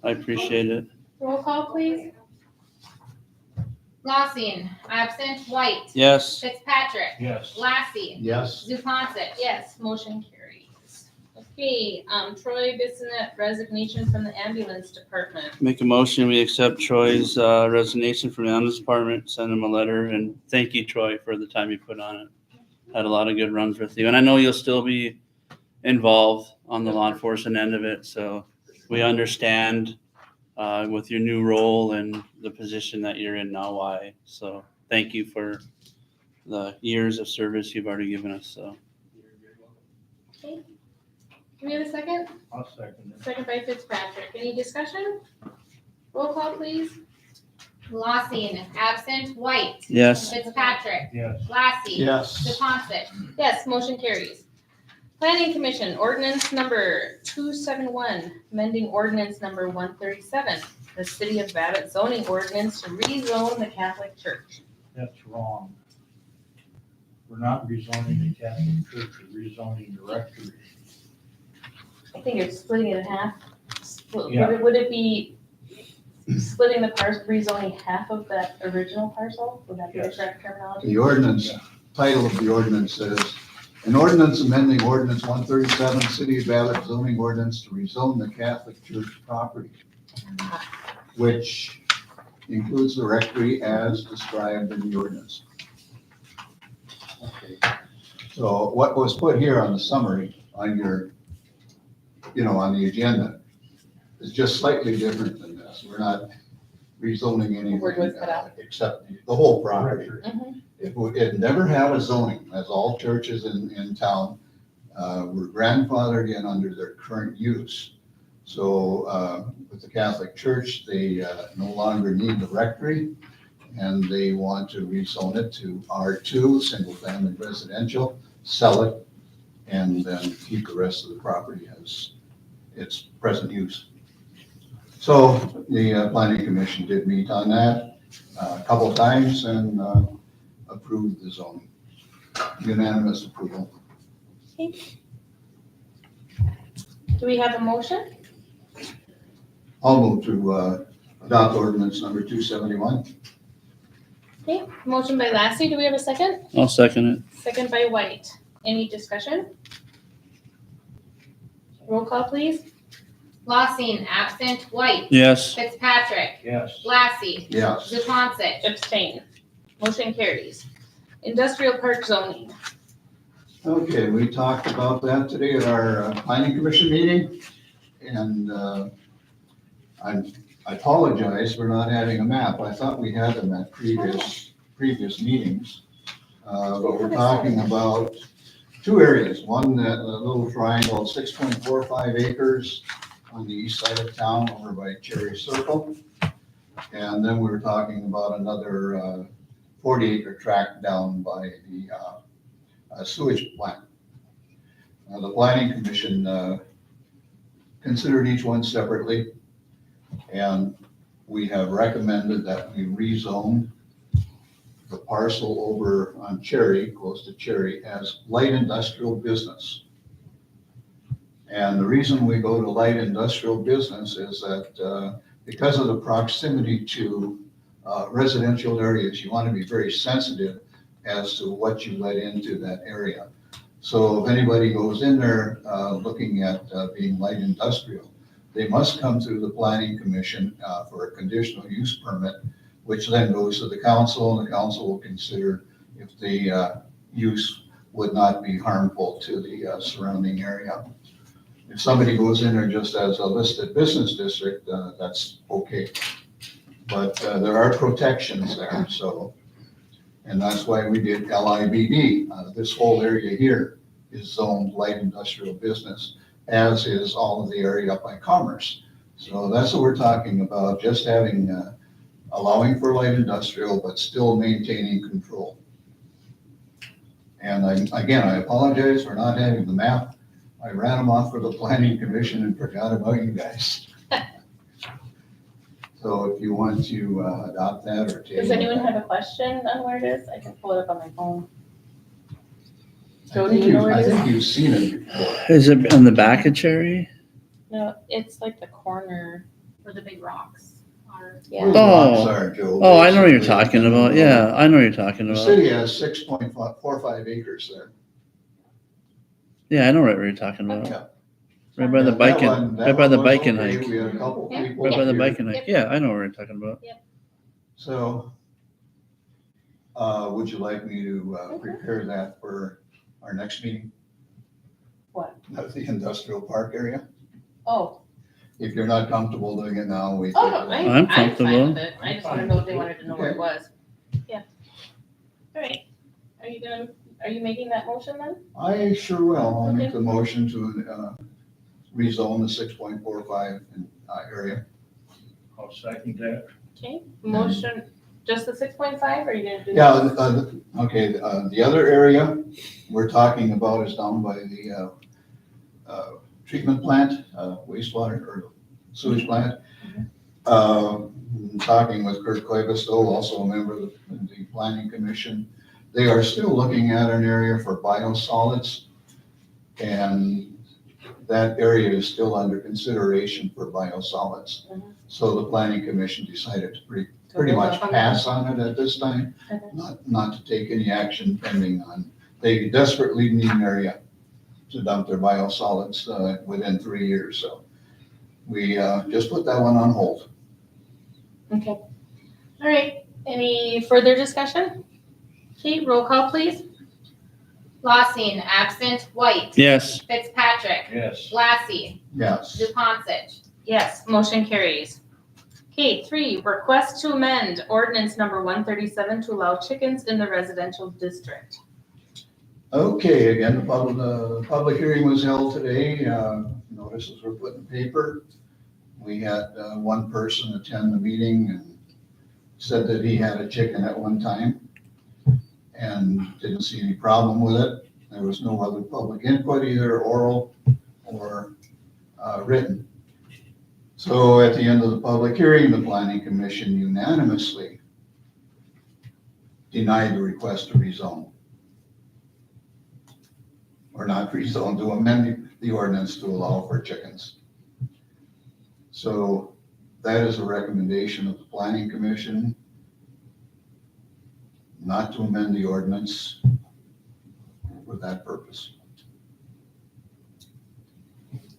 Speaker 3: I appreciate it.
Speaker 1: Roll call, please.
Speaker 2: Lossing, absent, White.
Speaker 3: Yes.
Speaker 2: Fitzpatrick,
Speaker 4: Yes.
Speaker 2: Lassie,
Speaker 6: Yes.
Speaker 2: Zupansich.
Speaker 1: Yes, motion carries. Okay, Troy Bissonette, resignation from the ambulance department.
Speaker 3: Make a motion, we accept Troy's resignation from the ambulance department, send him a letter, and thank you, Troy, for the time you put on it. Had a lot of good runs with you, and I know you'll still be involved on the law enforcement end of it, so we understand with your new role and the position that you're in now why. So thank you for the years of service you've already given us, so.
Speaker 1: Okay. Can we have a second?
Speaker 4: I'll second it.
Speaker 1: Second by Fitzpatrick. Any discussion? Roll call, please.
Speaker 2: Lossing, absent, White.
Speaker 3: Yes.
Speaker 2: Fitzpatrick,
Speaker 4: Yes.
Speaker 2: Lassie.
Speaker 6: Yes.
Speaker 2: Zupansich.
Speaker 1: Yes, motion carries. Planning Commission, ordinance number 271, amending ordinance number 137, the City of Babbitt zoning ordinance to rezone the Catholic Church.
Speaker 4: That's wrong. We're not rezoning the Catholic Church, we're rezoning the rectory.
Speaker 1: I think you're splitting it in half.
Speaker 4: Yeah.
Speaker 1: Would it be splitting the parcel, rezoning half of that original parcel? Would that be the
Speaker 4: Yes.
Speaker 1: correct terminology?
Speaker 6: The ordinance, title of the ordinance says, an ordinance amending ordinance 137, City of Babbitt zoning ordinance to rezone the Catholic Church property, which includes the rectory as described in the ordinance. Okay. So what was put here on the summary on your, on the agenda is just slightly different than this. We're not rezoning anything,
Speaker 1: Word was cut out.
Speaker 6: except the whole property.
Speaker 1: Mhm.
Speaker 6: It never had a zoning, as all churches in town were grandfathered in under their current use. So with the Catholic Church, they no longer need the rectory, and they want to rezone it to R2, single-family residential, sell it, and then keep the rest of the property as its present use. So the Planning Commission did meet on that a couple of times and approved the zoning. Unanimous approval.
Speaker 1: Do we have a motion?
Speaker 6: I'll move to adopt ordinance number 271.
Speaker 1: Okay, motion by Lassie. Do we have a second?
Speaker 3: I'll second it.
Speaker 1: Second by White. Any discussion? Roll call, please.
Speaker 2: Lossing, absent. White.
Speaker 3: Yes.
Speaker 2: Fitzpatrick.
Speaker 4: Yes.
Speaker 2: Lassie.
Speaker 6: Yes.
Speaker 2: Zupansich.
Speaker 1: Abstain. Motion carries. Industrial park zoning.
Speaker 6: Okay, we talked about that today at our Planning Commission meeting, and I apologize for not having a map. I thought we had them at previous meetings. But we're talking about two areas. One, that little triangle, 6.45 acres on the east side of town over by Cherry Circle. And then we were talking about another 40-acre tract down by the sewage plant. The Planning Commission considered each one separately, and we have recommended that we rezone the parcel over on Cherry, close to Cherry, as light industrial business. And the reason we go to light industrial business is that because of the proximity to residential areas, you want to be very sensitive as to what you let into that area. So if anybody goes in there looking at being light industrial, they must come through the Planning Commission for a conditional use permit, which then goes to the council, and the council will consider if the use would not be harmful to the surrounding area. If somebody goes in there just as a listed business district, that's okay. But there are protections there, so, and that's why we did LIBD. This whole area here is zoned light industrial business, as is all of the area up by Commerce. So that's what we're talking about, just having, allowing for light industrial, but still maintaining control. And I apologize for not having the map. I ran them off for the Planning Commission and forgot about you guys. So if you want to adopt that or table.
Speaker 1: Does anyone have a question on where it is? I can pull it up on my phone. Joe,
Speaker 6: I
Speaker 1: do
Speaker 6: think
Speaker 1: you know where it is?
Speaker 6: you've seen it before.
Speaker 3: Is it on the back of Cherry?
Speaker 1: No, it's like the corner.
Speaker 2: Where the big rocks are.
Speaker 1: Yeah.
Speaker 6: Where the rocks are, Joe,
Speaker 3: Oh, I know what you're
Speaker 6: basically.
Speaker 3: talking about. Yeah, I know what you're talking
Speaker 6: The
Speaker 3: about.
Speaker 6: city has 6.45 acres there.
Speaker 3: Yeah, I know what you're talking about.
Speaker 6: Yeah.
Speaker 3: Right by the
Speaker 6: That
Speaker 3: biking,
Speaker 6: one- that
Speaker 3: right by the
Speaker 6: one was
Speaker 3: biking
Speaker 6: okay.
Speaker 3: hike.
Speaker 6: We had a couple
Speaker 2: Yeah.
Speaker 6: people
Speaker 3: Right by the
Speaker 6: here.
Speaker 3: biking hike. Yeah, I know what you're talking about.
Speaker 6: So, would you like me to prepare that for our next meeting?
Speaker 1: What?
Speaker 6: Of the industrial park area?
Speaker 1: Oh,
Speaker 6: If you're not comfortable doing it now, we.
Speaker 1: oh, no, I'm fine
Speaker 3: comfortable.
Speaker 1: with it. I just wanna know if they wanted to know where it was. Yeah. All right. Are you making that motion then?
Speaker 6: I sure will. I'll make the motion to rezone the 6.45 area.
Speaker 4: I'll second that.
Speaker 1: Okay, motion, just the 6.5, or are you gonna do?
Speaker 6: Yeah, okay, the other area we're talking about is down by the treatment plant, wastewater or sewage plant. Talking with Kurt Clevisto, also a member of the Planning Commission. They are still looking at an area for biosolids. And that area is still under consideration for biosolids.
Speaker 1: Mhm.
Speaker 6: So the planning commission decided to pretty much pass on it at this time,
Speaker 1: Okay.
Speaker 6: not to take any action pending on, they desperately need an area to dump their biosolids within 3 years, so we just put that one on hold.
Speaker 1: Okay. All right, any further discussion? Kate, roll call, please.
Speaker 2: Lossing, absent. White.
Speaker 3: Yes.
Speaker 2: Fitzpatrick.
Speaker 4: Yes.
Speaker 2: Lassie.
Speaker 6: Yes.
Speaker 2: Zupansich.
Speaker 1: Yes, motion carries. Okay, 3, request to amend ordinance number 137 to allow chickens in the residential district.
Speaker 6: Okay, again, the public hearing was held today. Notices were put in paper. We had one person attend the meeting and said that he had a chicken at one time and didn't see any problem with it. There was no other public input, either oral or written. So at the end of the public hearing, the planning commission unanimously denied the request to rezone. Or not rezone, to amend the ordinance to allow for chickens. So that is a recommendation of the planning commission, not to amend the ordinance for that purpose,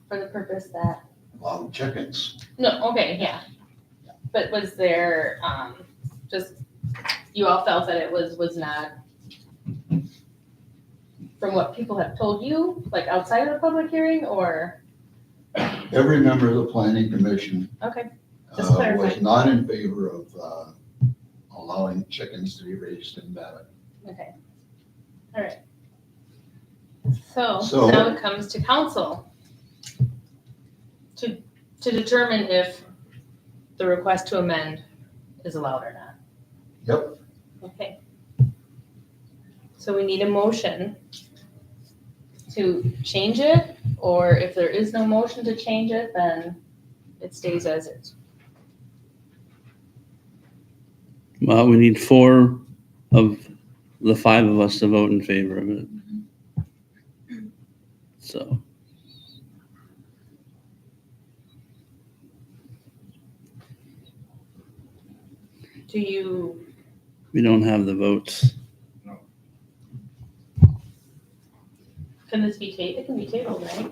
Speaker 1: For the purpose that,
Speaker 6: allow chickens.
Speaker 1: no, okay, yeah. But was there, just, you all felt that it was not, from what people have told you, like outside of the public hearing, or,
Speaker 6: Every member of the planning commission
Speaker 1: okay, Just clarify.
Speaker 6: was not in favor of allowing chickens to be raised in Babbitt.
Speaker 1: okay. All right. So
Speaker 6: So-
Speaker 1: now it comes to council to determine if the request to amend is allowed or not.
Speaker 6: Yep.
Speaker 1: Okay. So we need a motion to change it, or if there is no motion to change it, then it stays as is.
Speaker 3: Well, we need 4 of the 5 of us to vote in favor of it. So,
Speaker 1: Do you,
Speaker 3: we don't have the votes.
Speaker 1: can this be tabled? It can be tabled, right?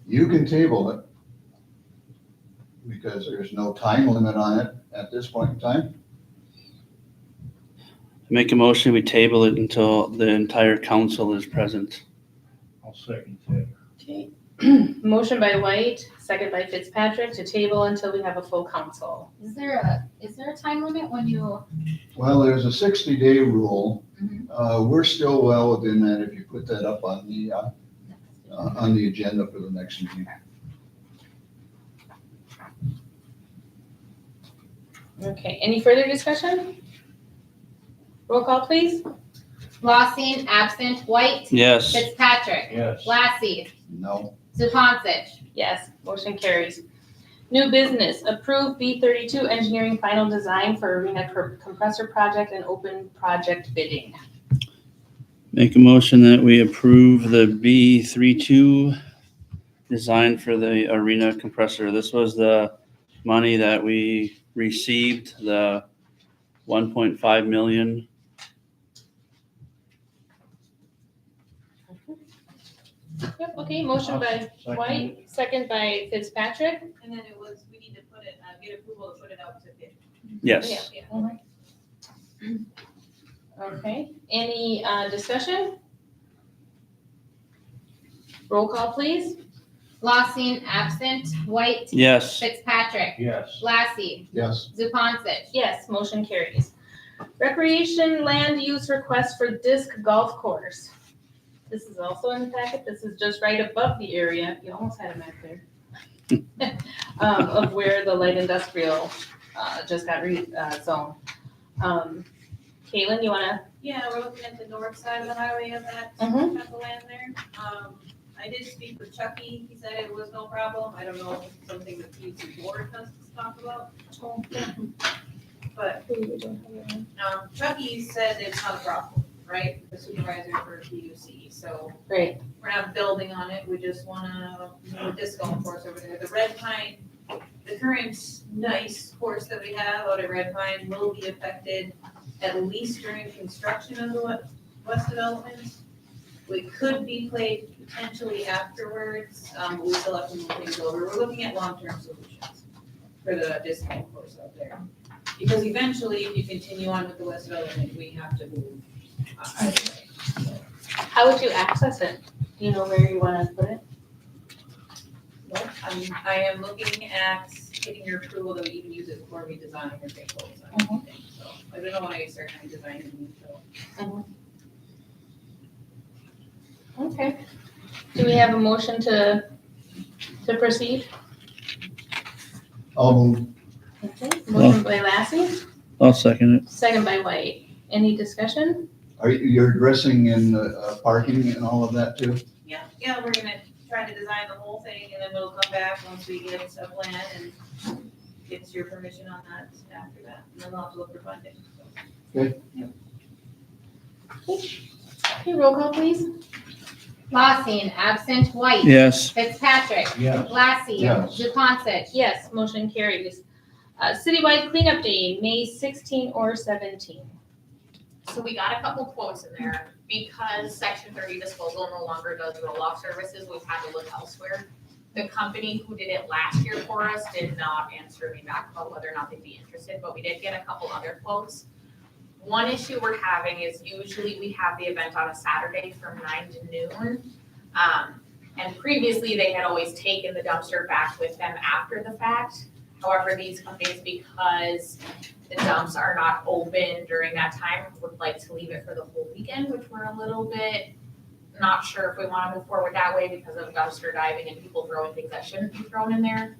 Speaker 6: You can table it because there's no time limit on it at this point in time.
Speaker 3: Make a motion, we table it until the entire council is present.
Speaker 4: I'll second that.
Speaker 1: Okay. Motion by White, second by Fitzpatrick to table until we have a full council.
Speaker 2: Is there a time limit when you?
Speaker 6: Well, there's a 60-day rule.
Speaker 2: Mhm.
Speaker 6: We're still well within that if you put that up on the agenda for the next meeting.
Speaker 1: Okay, any further discussion? Roll call, please.
Speaker 2: Lossing, absent. White.
Speaker 3: Yes.
Speaker 2: Fitzpatrick.
Speaker 4: Yes.
Speaker 2: Lassie.
Speaker 6: No.
Speaker 2: Zupansich.
Speaker 1: Yes, motion carries. New business, approve B32 engineering final design for arena compressor project and open project bidding.
Speaker 3: Make a motion that we approve the B32 design for the arena compressor. This was the money that we received, the 1.5 million.
Speaker 1: Yep, okay, motion by
Speaker 4: Second.
Speaker 1: White, second by Fitzpatrick.
Speaker 7: And then it was, we need to put it, get approval to put it out to bid.
Speaker 3: Yes.
Speaker 7: Yeah.
Speaker 1: Okay, any discussion? Roll call, please.
Speaker 2: Lossing, absent. White.
Speaker 3: Yes.
Speaker 2: Fitzpatrick.
Speaker 4: Yes.
Speaker 2: Lassie.
Speaker 6: Yes.
Speaker 2: Zupansich.
Speaker 1: Yes, motion carries. Recreation land use request for disc golf course. This is also in the packet. This is just right above the area. You almost had a map there. Of where the light industrial, just got rezoned. Kaylin, you wanna?
Speaker 7: Yeah, we're looking at the north side of the highway of that,
Speaker 1: Mhm.
Speaker 7: of the land there. I did speak with Chucky, he said it was no problem, I don't know if it's something that the PUC board has to talk about. But, Chucky said it's not a problem. right? The supervisor for PUC, so
Speaker 1: Right.
Speaker 7: we're not building on it, we just wanna move this golf course over there. The Red Pine, the current nice course that we have out at Red Pine will be affected at least during construction of the west development. We could be played potentially afterwards, but we still have to move things over. We're looking at long-term solutions for the disc golf course out there. Because eventually, if you continue on with the west development, we have to move either way.
Speaker 1: How would you access it? Do you know where you wanna put it?
Speaker 7: I am looking at getting your approval that we even use it for redesign or take photos on anything, so I don't want to start kind of designing, so.
Speaker 1: Okay. Do we have a motion to proceed?
Speaker 6: I'll move.
Speaker 1: Okay, motion by Lassie,
Speaker 3: I'll second it.
Speaker 1: second by White. Any discussion?
Speaker 6: You're addressing in parking and all of that too?
Speaker 7: Yeah, we're gonna try to design the whole thing and then we'll come back once we get a plan and get your permission on that after that, and then we'll have to look for funding, so.
Speaker 1: Okay, roll call please.
Speaker 2: Lossing, absent, White.
Speaker 3: Yes.
Speaker 2: Fitzpatrick.
Speaker 4: Yes.
Speaker 2: Lassie.
Speaker 6: Yes.
Speaker 2: Zupansich.
Speaker 1: Yes, motion carries. Citywide cleanup day, May 16 or 17.
Speaker 10: So we got a couple quotes in there, because section 30 disposal no longer does roll-off services, we've had to look elsewhere. The company who did it last year for us did not answer me back about whether or not they'd be interested, but we did get a couple other quotes. One issue we're having is usually we have the event on a Saturday from 9 to noon. And previously they had always taken the dumpster back with them after the fact. However, these companies, because the dumps are not open during that time, would like to leave it for the whole weekend, which we're a little bit not sure if we want to move forward that way because of dumpster diving and people throwing things that shouldn't be thrown in there.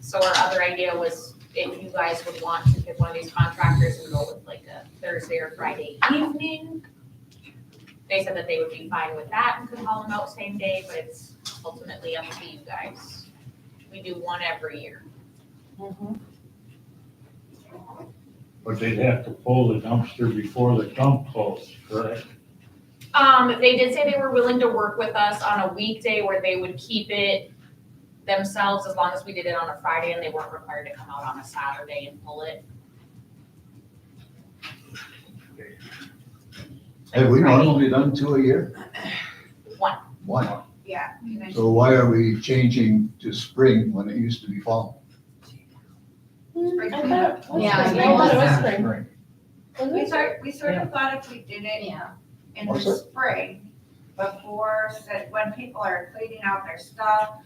Speaker 10: So our other idea was if you guys would want to pick one of these contractors and go with like a Thursday or Friday evening. They said that they would be fine with that and could haul them out same day, but it's ultimately up to you guys. We do one every year.
Speaker 4: But they'd have to pull the dumpster before the dump closed, correct?
Speaker 10: They did say they were willing to work with us on a weekday where they would keep it themselves as long as we did it on a Friday and they weren't required to come out on a Saturday and pull it.
Speaker 6: Have we normally done 2 a year?
Speaker 10: One.
Speaker 6: One.
Speaker 8: Yeah. and I-
Speaker 6: So why are we changing to spring when it used to be fall?
Speaker 8: Spring
Speaker 1: I
Speaker 8: cleanup.
Speaker 1: thought,
Speaker 2: Yeah,
Speaker 1: I thought it was spring.
Speaker 4: Right.
Speaker 8: We sort of thought if we did it
Speaker 2: Yeah.
Speaker 8: in the
Speaker 6: What's that?
Speaker 8: spring, before, when people are cleaning out their stuff,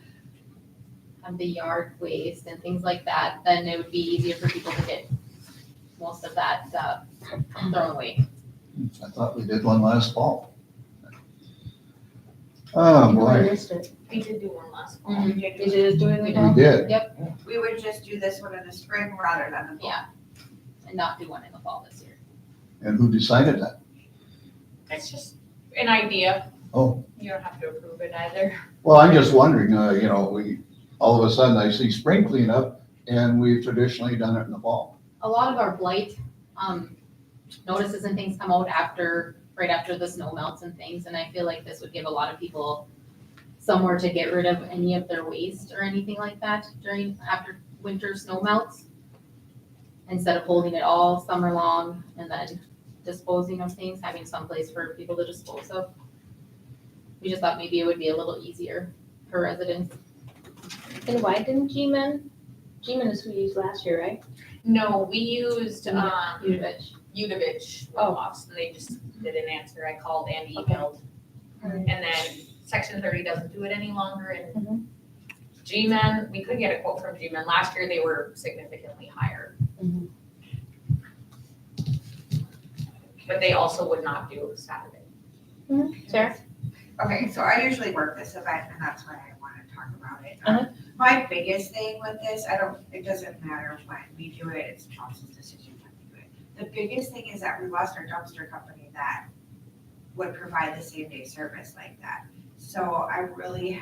Speaker 2: And the yard waste and things like that, then it would be easier for people to get most of that thrown away.
Speaker 6: I thought we did one last fall. Oh,
Speaker 1: I
Speaker 6: boy,
Speaker 1: missed it.
Speaker 10: We did do one last fall.
Speaker 2: Mhm.
Speaker 1: Did you just do it like
Speaker 6: we
Speaker 1: that?
Speaker 6: did.
Speaker 8: we would just do this one in the spring rather than the fall.
Speaker 2: Yeah. And not do one in the fall this year.
Speaker 6: And who decided that?
Speaker 10: It's just an idea.
Speaker 6: Oh.
Speaker 10: You don't have to approve it either.
Speaker 6: Well, I'm just wondering, all of a sudden I see spring cleanup and we've traditionally done it in the fall.
Speaker 2: A lot of our blight notices and things come out right after the snow melts and things, and I feel like this would give a lot of people somewhere to get rid of any of their waste or anything like that after winter snow melts. Instead of holding it all summer long and then disposing of things, having some place for people to dispose of. We just thought maybe it would be a little easier for residents.
Speaker 1: And why didn't G-Men is who we used last year, right?
Speaker 10: No, we used
Speaker 2: Udovich.
Speaker 10: Udovich
Speaker 1: Oh.
Speaker 10: roll-offs, and they just didn't answer. I called and
Speaker 1: Okay.
Speaker 10: emailed. And then section 30 doesn't do it any longer, and
Speaker 1: Mhm.
Speaker 10: G-Men, we could get a quote from G-Men. Last year, they were significantly higher.
Speaker 1: Mhm.
Speaker 10: But they also would not do Saturday.
Speaker 1: Sarah?
Speaker 8: Okay, so I usually work this event and that's why I want to talk about it.
Speaker 1: Uh-huh.
Speaker 8: My biggest thing with this, it doesn't matter when we do it, it's council's decision when we do it. The biggest thing is that we lost our dumpster company that would provide the same day service like that. So I'm really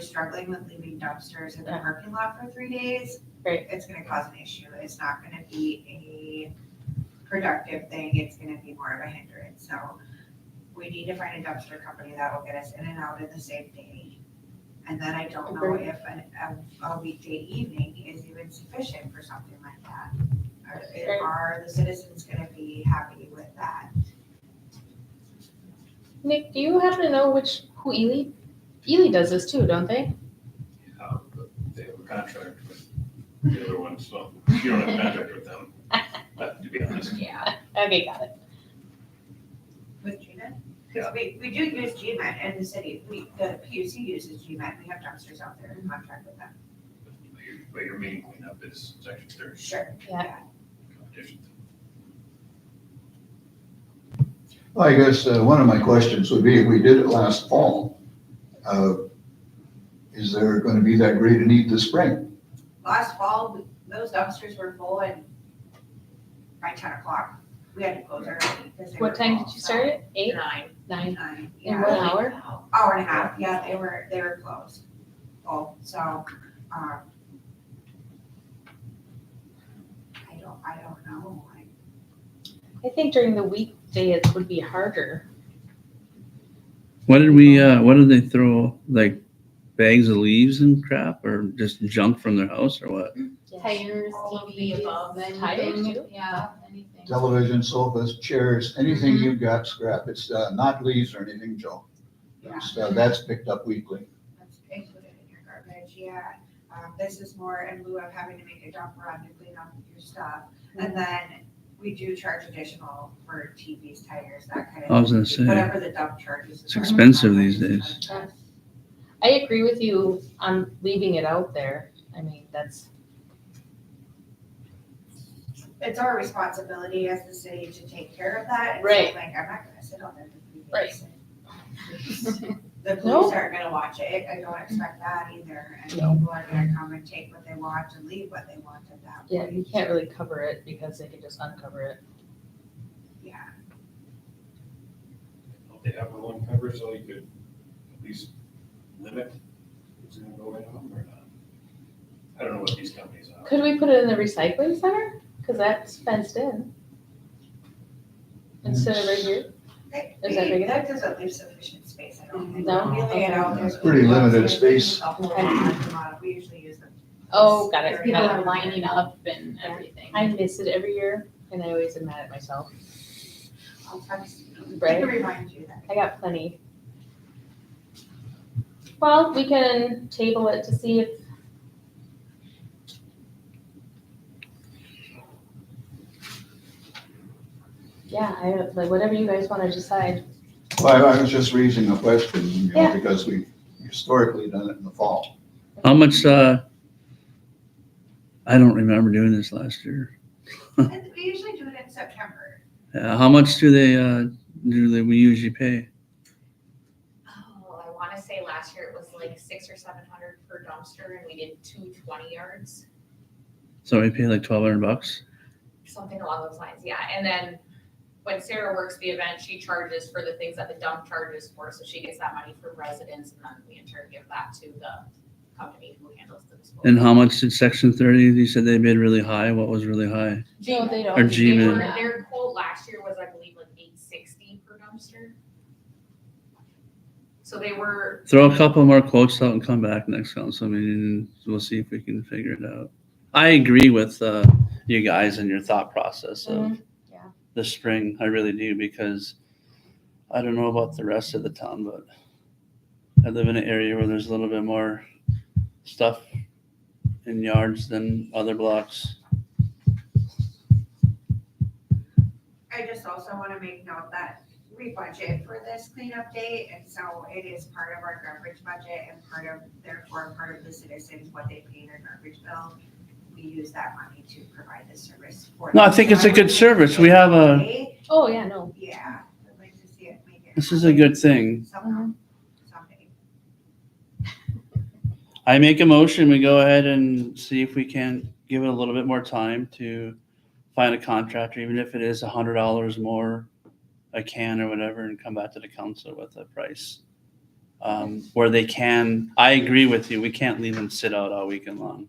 Speaker 8: struggling with leaving dumpsters in the
Speaker 1: Yeah.
Speaker 8: parking lot for 3 days.
Speaker 1: Right.
Speaker 8: It's gonna cause an issue. It's not gonna be a productive thing. It's gonna be more of a hindrance. So we need to find a dumpster company that will get us in and out in the same day. And then I don't know if a weekday evening is even sufficient for something like that. Are the citizens gonna be happy with that?
Speaker 1: Nick, do you happen to know who Ely? Ely does this too, don't they?
Speaker 9: But they have a contract with the other one, so you don't have a contract with them, to be honest.
Speaker 10: Yeah.
Speaker 1: Okay, got it.
Speaker 8: With GMET? Because we do use GMET in the city, the PUC uses GMET, we have dumpsters out there in contract with them.
Speaker 9: But your main cleanup is section 30
Speaker 8: Sure.
Speaker 1: Yeah.
Speaker 9: competition.
Speaker 6: Well, I guess one of my questions would be, if we did it last fall, is there going to be that great a need this spring?
Speaker 8: Last fall, those dumpsters were full and by 10 o'clock, we had to close early. because they
Speaker 1: What
Speaker 8: were
Speaker 1: time
Speaker 8: full,
Speaker 1: did you
Speaker 8: so-
Speaker 1: start it? 8,
Speaker 10: 9.
Speaker 1: 9?
Speaker 8: 9,
Speaker 1: In
Speaker 8: yeah.
Speaker 1: 1 hour?
Speaker 8: Hour and a half, yeah, they were closed. Full, so, I don't know.
Speaker 1: I think during the weekday it would be harder.
Speaker 3: What did they throw, like bags of leaves and crap, or just junk from their house, or what?
Speaker 2: Tires,
Speaker 10: All of the
Speaker 2: TVs,
Speaker 10: above.
Speaker 1: Tires
Speaker 2: anything,
Speaker 1: too?
Speaker 2: yeah, anything.
Speaker 6: Television, sofas, chairs, anything you've got scrap. It's not leaves or anything, Joe.
Speaker 8: Yeah.
Speaker 6: That's picked up weekly.
Speaker 8: That's included in your garbage, yeah. This is more in lieu of having to make a dump run to clean up your stuff. And then we do charge additional for TVs, tires, that kind of.
Speaker 3: I was gonna
Speaker 8: thing.
Speaker 3: say,
Speaker 8: Whatever the dump charges.
Speaker 3: it's expensive these days.
Speaker 1: I agree with you on leaving it out there. I mean, that's,
Speaker 8: It's our responsibility as the city to take care of that. And so,
Speaker 1: Right.
Speaker 8: Like, I'm not gonna sit on there for 3
Speaker 1: Right.
Speaker 8: days. The
Speaker 1: No.
Speaker 8: police aren't gonna watch it. I don't expect that either. And
Speaker 1: No.
Speaker 8: people are gonna come and take what they want and leave what they want at that
Speaker 1: yeah,
Speaker 8: point.
Speaker 1: you can't really cover it because they can just uncover it.
Speaker 8: Yeah.
Speaker 9: Don't they have one cover so you could at least limit who's gonna go in them or not? I don't know what these companies are.
Speaker 1: Could we put it in the recycling center? Because that's fenced in. Instead of right here? Is that big enough?
Speaker 8: That doesn't leave sufficient space, I don't think.
Speaker 1: No?
Speaker 8: We lay it out there.
Speaker 6: It's pretty limited space.
Speaker 8: We usually use them.
Speaker 1: Oh, got it.
Speaker 2: People
Speaker 1: Got
Speaker 2: are
Speaker 1: it.
Speaker 2: lining up and everything.
Speaker 1: I miss it every year and I always am mad at myself.
Speaker 8: I'll text you.
Speaker 1: Right.
Speaker 8: I can remind you that.
Speaker 1: I got plenty. Well, we can table it to see if. Yeah, like whatever you guys want to decide.
Speaker 6: Well, I was just raising a question,
Speaker 1: Yeah.
Speaker 6: because we historically done it in the fall.
Speaker 3: How much, I don't remember doing this last year.
Speaker 8: And we usually do it in September.
Speaker 3: How much do we usually pay?
Speaker 10: Oh, I wanna say last year it was like 600 or 700 per dumpster and we did 220 yards,
Speaker 3: So we pay like $1,200?
Speaker 10: something along those lines, yeah. And then when Sarah works the event, she charges for the things that the dump charges for, so she gets that money from residents and then we in turn give that to the company who handles the disposal.
Speaker 3: And how much did Section 30, you said they bid really high? What was really high?
Speaker 1: No, they don't.
Speaker 3: Or
Speaker 10: They
Speaker 3: G-Man.
Speaker 10: were, their quote last year was, I believe, like $860 per dumpster. So they were,
Speaker 3: Throw a couple more quotes out and come back next council meeting, and we'll see if we can figure it out. I agree with you guys and your thought process of
Speaker 1: Yeah.
Speaker 3: the spring. I really do, because I don't know about the rest of the town, but I live in an area where there's a little bit more stuff in yards than other blocks.
Speaker 8: I just also want to make note that we budget for this cleanup day, and so it is part of our garbage budget and therefore part of the citizens, what they pay their garbage bill. We use that money to provide the service for.
Speaker 3: No, I
Speaker 8: them.
Speaker 3: think it's a good
Speaker 8: So
Speaker 3: service. We have a,
Speaker 8: Okay,
Speaker 1: Oh, yeah, no.
Speaker 8: yeah, I'd like to see it make it.
Speaker 3: this is a good thing.
Speaker 8: Somehow, someday.
Speaker 3: I make a motion, we go ahead and see if we can give it a little bit more time to find a contractor, even if it is $100 more a can or whatever, and come back to the council with a price. Where they can, I agree with you, we can't leave them sit out all weekend long.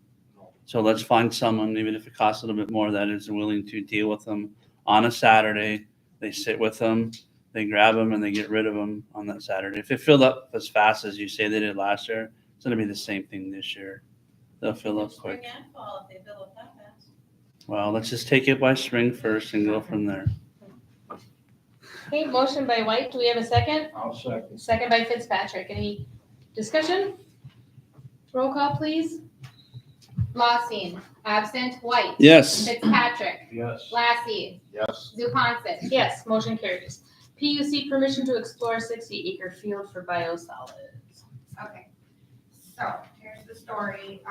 Speaker 3: So let's find someone, even if it costs a little bit more, that is willing to deal with them on a Saturday. They sit with them, they grab them and they get rid of them on that Saturday. If it filled up as fast as you say they did last year, it's gonna be the same thing this year. They'll fill up quick.
Speaker 7: Spring and fall, if they fill up that fast.
Speaker 3: Well, let's just take it by spring first and go from there.
Speaker 1: Okay, motion by White, do we have a second?
Speaker 4: I'll second.
Speaker 1: Second by Fitzpatrick, any discussion? Roll call, please.
Speaker 2: Lossing, absent, White.
Speaker 3: Yes.
Speaker 2: Fitzpatrick,
Speaker 4: Yes.
Speaker 2: Lassie,
Speaker 6: Yes.
Speaker 2: Zupansich.
Speaker 1: Yes, motion carries. PUC permission to explore 60-acre field for biosolids.
Speaker 8: Okay, so here's the story.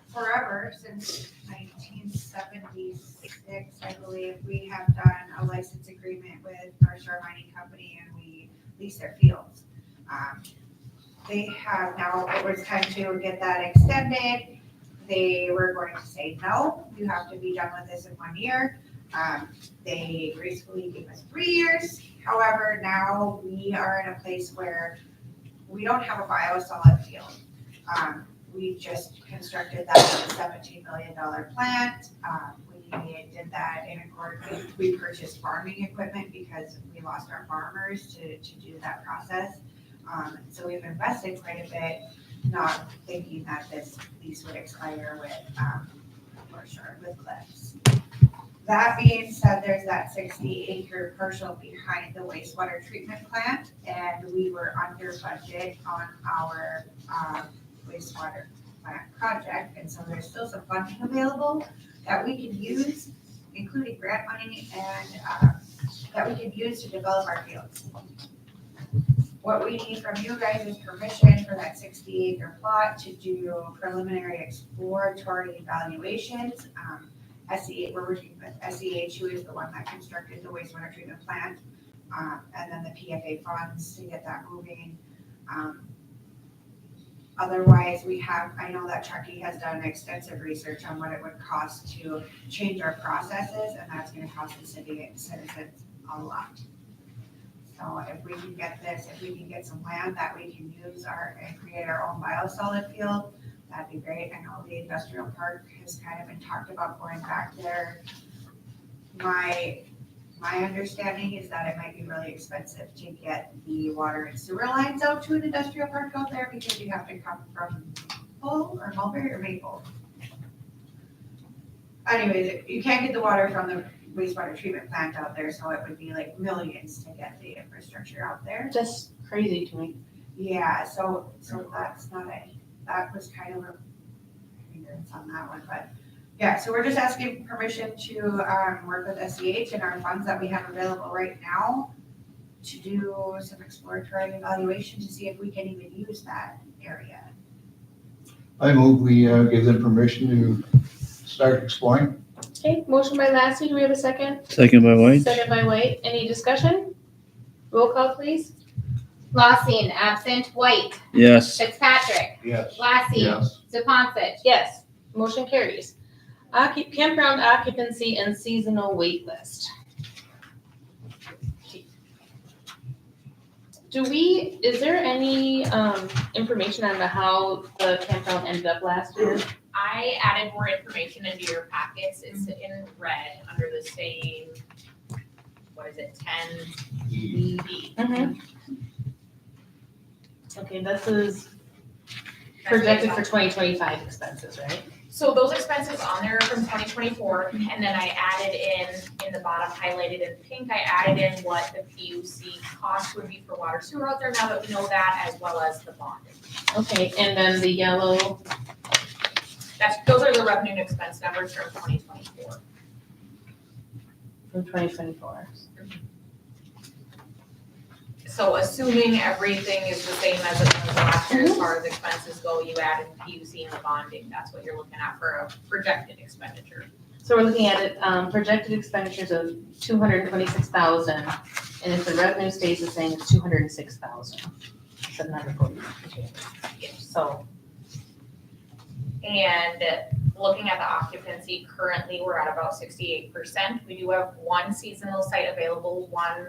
Speaker 8: Forever, since 1976, I believe, we have done a license agreement with North Shore Mining Company and we lease their fields. They have now, it was time to get that extended. They were going to say, no, you have to be done with this in 1 year. They gracefully gave us 3 years. However, now we are in a place where we don't have a biosolid field. We just constructed that with a $17 million plant. We did that in accordance, we purchased farming equipment because we lost our farmers to do that process. So we've invested quite a bit, not thinking that this lease would expire with, for sure, with Cliffs. That being said, there's that 60-acre parcel behind the wastewater treatment plant, and we were under budget on our wastewater plant project, and so there's still some funding available that we can use, including grant money, and that we can use to develop our fields. What we need from you guys is permission for that 60-acre plot to do preliminary exploratory evaluations. We're working with SEH, who is the one that constructed the wastewater treatment plant, and then the PFA funds to get that moving. Otherwise, I know that Chucky has done extensive research on what it would cost to change our processes, and that's gonna cost the citizens a lot. So if we can get some land that we can use and create our own biosolid field, that'd be great. I know the industrial park has kind of been talked about going back there. My understanding is that it might be really expensive to get the water and sewer lines out to an industrial park out there because you have to come from Hull or Mulberry or Maple. Anyways, you can't get the water from the wastewater treatment plant out there, so it would be like millions to get the infrastructure out there.
Speaker 1: Just crazy to me.
Speaker 8: Yeah, so that's not that was kind of a hindrance on that one, but yeah, so we're just asking permission to work with SEH and our funds that we have available right now to do some exploratory evaluation to see if we can even use that area.
Speaker 6: I move we give them permission to start exploring.
Speaker 1: Okay, motion by Lassie, do we have a second?
Speaker 3: Second by White.
Speaker 1: Second by White, any discussion? Roll call, please.
Speaker 2: Lossing, absent, White.
Speaker 3: Yes.
Speaker 2: Fitzpatrick,
Speaker 4: Yes.
Speaker 2: Lassie,
Speaker 6: Yes.
Speaker 2: Zupansich.
Speaker 1: Yes, motion carries. Campground occupancy and seasonal wait list. Is there any information on how the campground ended up last year?
Speaker 10: I added more information into your packets. It's in red under the same, what is it, 10B.
Speaker 1: Okay, this is projected for 2025 expenses, right?
Speaker 10: So those expenses on there are from 2024, and then I added in the bottom highlighted in pink, I added in what the PUC cost would be for water sewer out there now that we know that, as well as the bonding.
Speaker 1: Okay, and then the yellow,
Speaker 10: Those are the revenue and expense numbers from 2024.
Speaker 1: from 2024.
Speaker 10: So assuming everything is the same as it was last year as far as expenses go, you add in PUC and the bonding, that's what you're looking at for a projected expenditure.
Speaker 1: So we're looking at it, projected expenditures of 226,000, and if the revenue stays the same, it's 206,000. 742. So,
Speaker 10: And looking at the occupancy, currently we're at about 68%. We do have one seasonal site available. One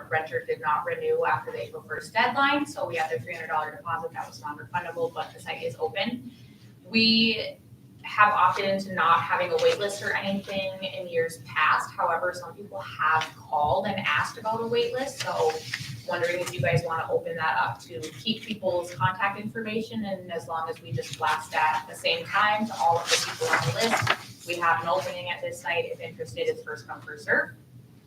Speaker 10: renter did not renew after the April 1st deadline, so we had the $300 deposit that was non-refundable, but the site is open. We have opted into not having a wait list or anything in years past. However, some people have called and asked about a wait list, so wondering if you guys want to open that up to keep people's contact information, and as long as we just blast that at the same time to all of the people on the list. We have an opening at this night. If interested, it's first come, first serve.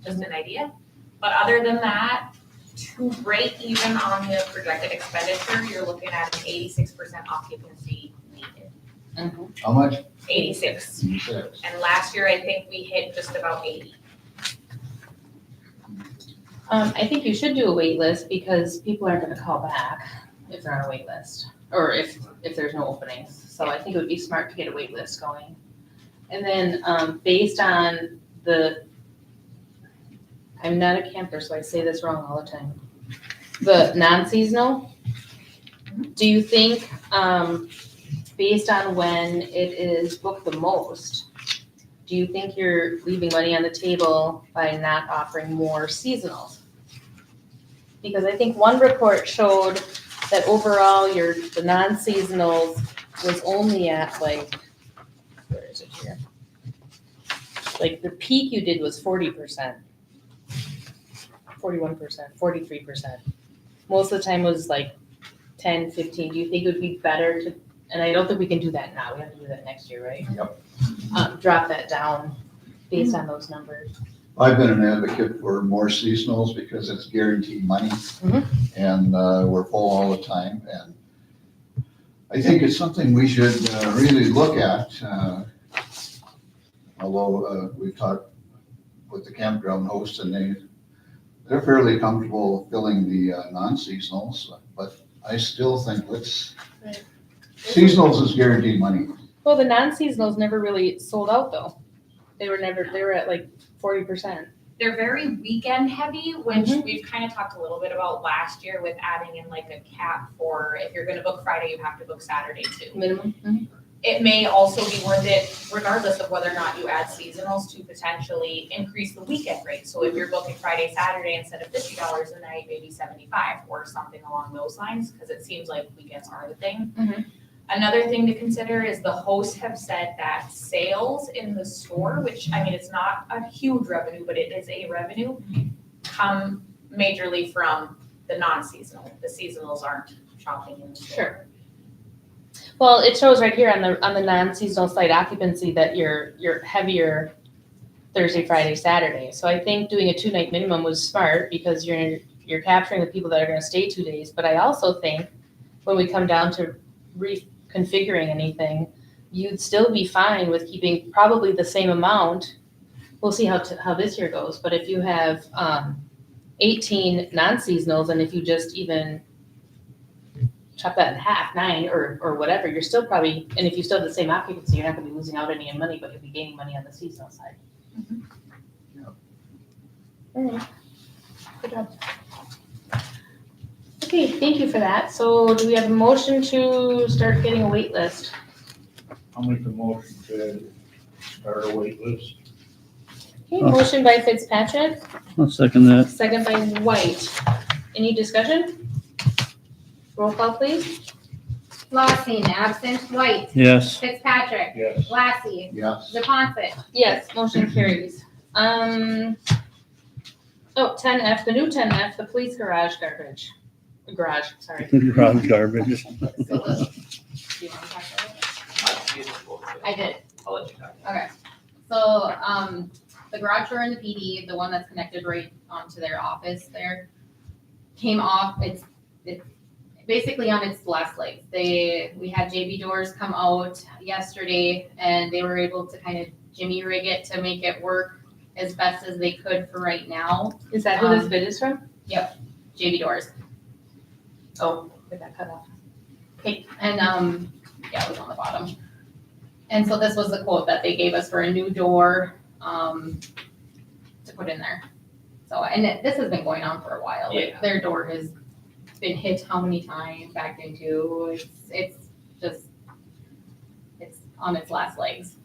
Speaker 10: Just an idea. But other than that, to break even on the projected expenditure, you're looking at an 86% occupancy needed.
Speaker 6: How much?
Speaker 10: 86.
Speaker 6: 6.
Speaker 10: And last year, I think we hit just about 80.
Speaker 1: I think you should do a wait list because people aren't gonna call back if they're on a wait list, or if there's no openings. So I think it would be smart to get a wait list going. And then, based on I'm not a camper, so I say this wrong all the time. The non-seasonal, do you think, based on when it is booked the most, do you think you're leaving money on the table by not offering more seasonals? Because I think one report showed that overall the non-seasonals was only at like, where is it here? Like the peak you did was 40%, 41%, 43%. Most of the time was like 10, 15. Do you think it would be better to, and I don't think we can do that now, we have to do that next year, right?
Speaker 6: Yep.
Speaker 1: Drop that down based on those numbers.
Speaker 6: I've been an advocate for more seasonals because it's guaranteed money.
Speaker 1: Mhm.
Speaker 6: And we're full all the time. And I think it's something we should really look at. Although we've talked with the campground hosts and they're fairly comfortable filling the non-seasonals, but I still think
Speaker 1: Right.
Speaker 6: seasonals is guaranteed money.
Speaker 1: Well, the non-seasonals never really sold out though. They were at like 40%.
Speaker 10: They're very weekend heavy, which
Speaker 1: Mhm.
Speaker 10: we've kind of talked a little bit about last year with adding in like a cap for if you're gonna book Friday, you have to book Saturday too.
Speaker 1: Minimum.
Speaker 10: It may also be worth it, regardless of whether or not you add seasonals, to potentially increase the weekend rate. So if you're booking Friday, Saturday, instead of $50 a night, maybe 75 or something along those lines, because it seems like weekends are the thing.
Speaker 1: Mhm.
Speaker 10: Another thing to consider is the hosts have said that sales in the store, which, I mean, it's not a huge revenue, but it is a revenue, come majorly from the non-seasonal. The seasonals aren't shopping in the store.
Speaker 1: Sure. Well, it shows right here on the non-seasonal site occupancy that you're heavier Thursday, Friday, Saturday. So I think doing a 2-night minimum was smart because you're capturing the people that are gonna stay 2 days. But I also think when we come down to reconfiguring anything, you'd still be fine with keeping probably the same amount. We'll see how this year goes, but if you have 18 non-seasonals and if you just even chop that in half, 9 or whatever, you're still probably, and if you still have the same occupancy, you're not gonna be losing out any money, but you'll be gaining money on the seasonal side.
Speaker 6: Yep.
Speaker 1: All right. Good job. Okay, thank you for that. So do we have a motion to start getting a wait list?
Speaker 4: I'll make the motion to start a wait list.
Speaker 1: Okay, motion by Fitzpatrick,
Speaker 3: I'll second that.
Speaker 1: second by White. Any discussion? Roll call, please.
Speaker 2: Lossing, absent. White.
Speaker 3: Yes.
Speaker 2: Fitzpatrick.
Speaker 4: Yes.
Speaker 2: Lassie.
Speaker 6: Yes.
Speaker 2: Zaponcich.
Speaker 1: Yes, motion carries. 10F, the new 10F, the police garage, sorry.
Speaker 3: Garage garbage.
Speaker 2: Do you want to talk about it? I did.
Speaker 10: I'll let you talk.
Speaker 2: Okay, so, the garage door in the PD, the one that's connected right onto their office there, came off, it's basically on its last legs. We had JB Doors come out yesterday and they were able to kind of jimmy rig it to make it work as best as they could for right now.
Speaker 1: Is that who this bid is from?
Speaker 2: JB Doors.
Speaker 1: Oh, we got cut off.
Speaker 2: Okay, and, yeah, it was on the bottom. And so this was the quote that they gave us for a new door, to put in there. So, and this has been going on for a while, like,
Speaker 10: Yeah.
Speaker 2: their door has been hit how many times, backed into, it's just, it's on its last legs.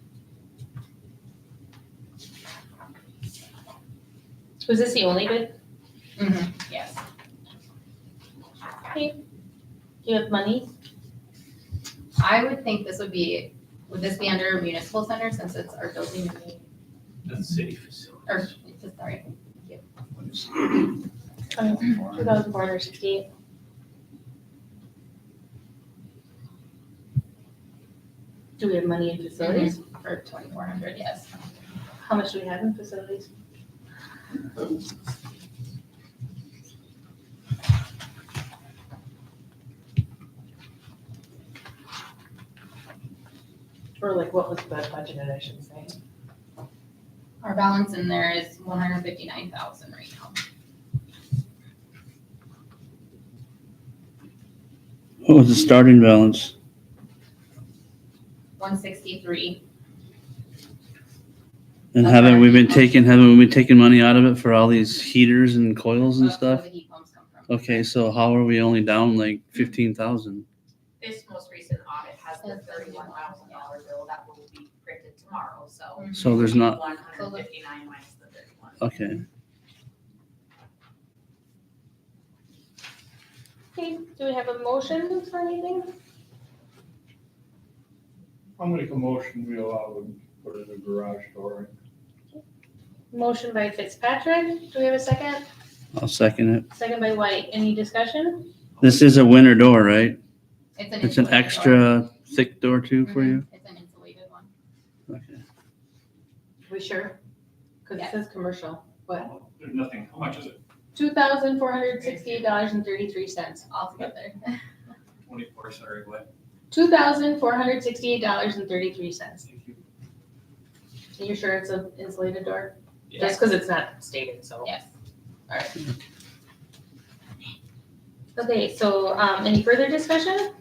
Speaker 1: Was this the only bid?
Speaker 2: Yes.
Speaker 1: Okay. Do you have money?
Speaker 2: I would think this would be Would this be under municipal center since it's our building?
Speaker 9: That's city facility.
Speaker 2: Or, sorry.
Speaker 1: 2,468. Do we have money in facilities?
Speaker 2: For 2,400, yes.
Speaker 1: How much do we have in facilities? Or like, what was the budgeted, I should say?
Speaker 2: Our balance in there is 159,000 right now.
Speaker 3: What was the starting balance?
Speaker 2: 163.
Speaker 3: And
Speaker 2: That's
Speaker 3: haven't
Speaker 2: our
Speaker 3: we been
Speaker 2: heat
Speaker 3: taking money out of it for all these heaters and coils and
Speaker 2: That's where
Speaker 3: stuff?
Speaker 2: the heat pumps come from.
Speaker 3: Okay, so how are we only down like 15,000?
Speaker 10: This most recent audit has the $31,000 bill that will be printed tomorrow, so.
Speaker 3: So there's not,
Speaker 10: 159 minus the 31.
Speaker 3: okay.
Speaker 1: Okay, do we have a motion for anything?
Speaker 4: I'll make a motion, we allow them to put in a garage door.
Speaker 1: Motion by Fitzpatrick, do we have a second?
Speaker 3: I'll second it.
Speaker 1: Second by White, any discussion?
Speaker 3: This is a winter door, right?
Speaker 2: It's an
Speaker 3: It's an
Speaker 2: insulated door.
Speaker 3: extra thick door too for you?
Speaker 2: It's an insulated one.
Speaker 3: Okay.
Speaker 1: We sure? Cause it
Speaker 2: Yes.
Speaker 1: says commercial, what?
Speaker 9: There's nothing, how much is it?
Speaker 1: $2,468.33.
Speaker 2: Altogether.
Speaker 9: 24, sorry, what?
Speaker 1: $2,468.33.
Speaker 9: Thank you.
Speaker 1: You sure it's an insulated door?
Speaker 9: Yeah.
Speaker 1: Just because it's not stated, so.
Speaker 2: Yes.
Speaker 1: Okay, so, any further discussion?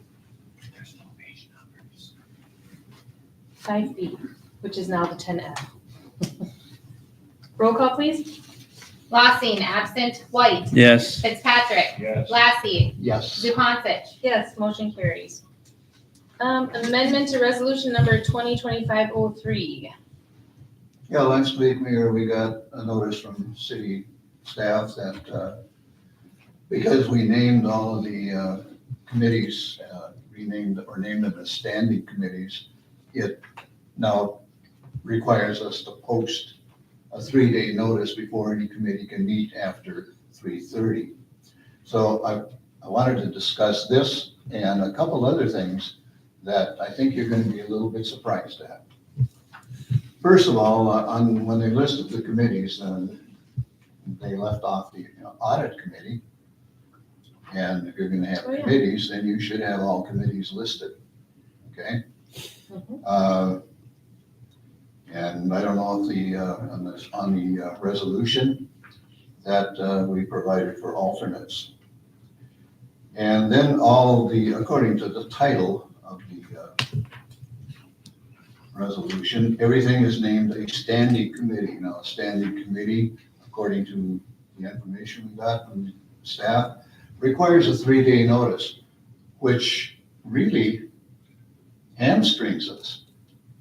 Speaker 9: There's no page numbers.
Speaker 1: 5B, which is now the 10F. Roll call, please.
Speaker 2: Lossing, absent. White.
Speaker 3: Yes.
Speaker 2: Fitzpatrick.
Speaker 4: Yes.
Speaker 2: Lassie.
Speaker 6: Yes.
Speaker 2: Zupansich.
Speaker 1: Yes, motion carries. Amendment to resolution number 2025-03.
Speaker 6: Yeah, last week, Mayor, we got a notice from city staff that, because we named all of the committees, named them as standing committees, it now requires us to post a 3-day notice before any committee can meet after 3:30. So I wanted to discuss this and a couple other things that I think you're going to be a little bit surprised at. First of all, when they listed the committees, they left off the audit committee. And if you're going to have
Speaker 1: Oh, yeah.
Speaker 6: committees, then you should have all committees listed, okay? And I don't know if on the resolution that we provided for alternates. And then according to the title of the resolution, everything is named a standing committee. Now, a standing committee, according to the information we got from staff, requires a 3-day notice, which really hamstrings us.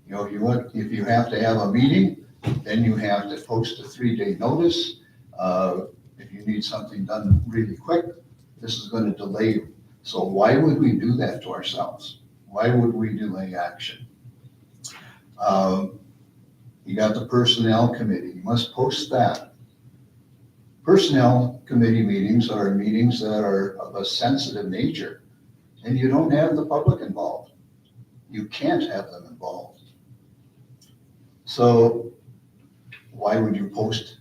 Speaker 6: You know, if you have to have a meeting, then you have to post a 3-day notice. If you need something done really quick, this is going to delay you. So why would we do that to ourselves? Why would we delay action? You got the personnel committee, you must post that. Personnel committee meetings are meetings that are of a sensitive nature, and you don't have the public involved. You can't have them involved. So why would you post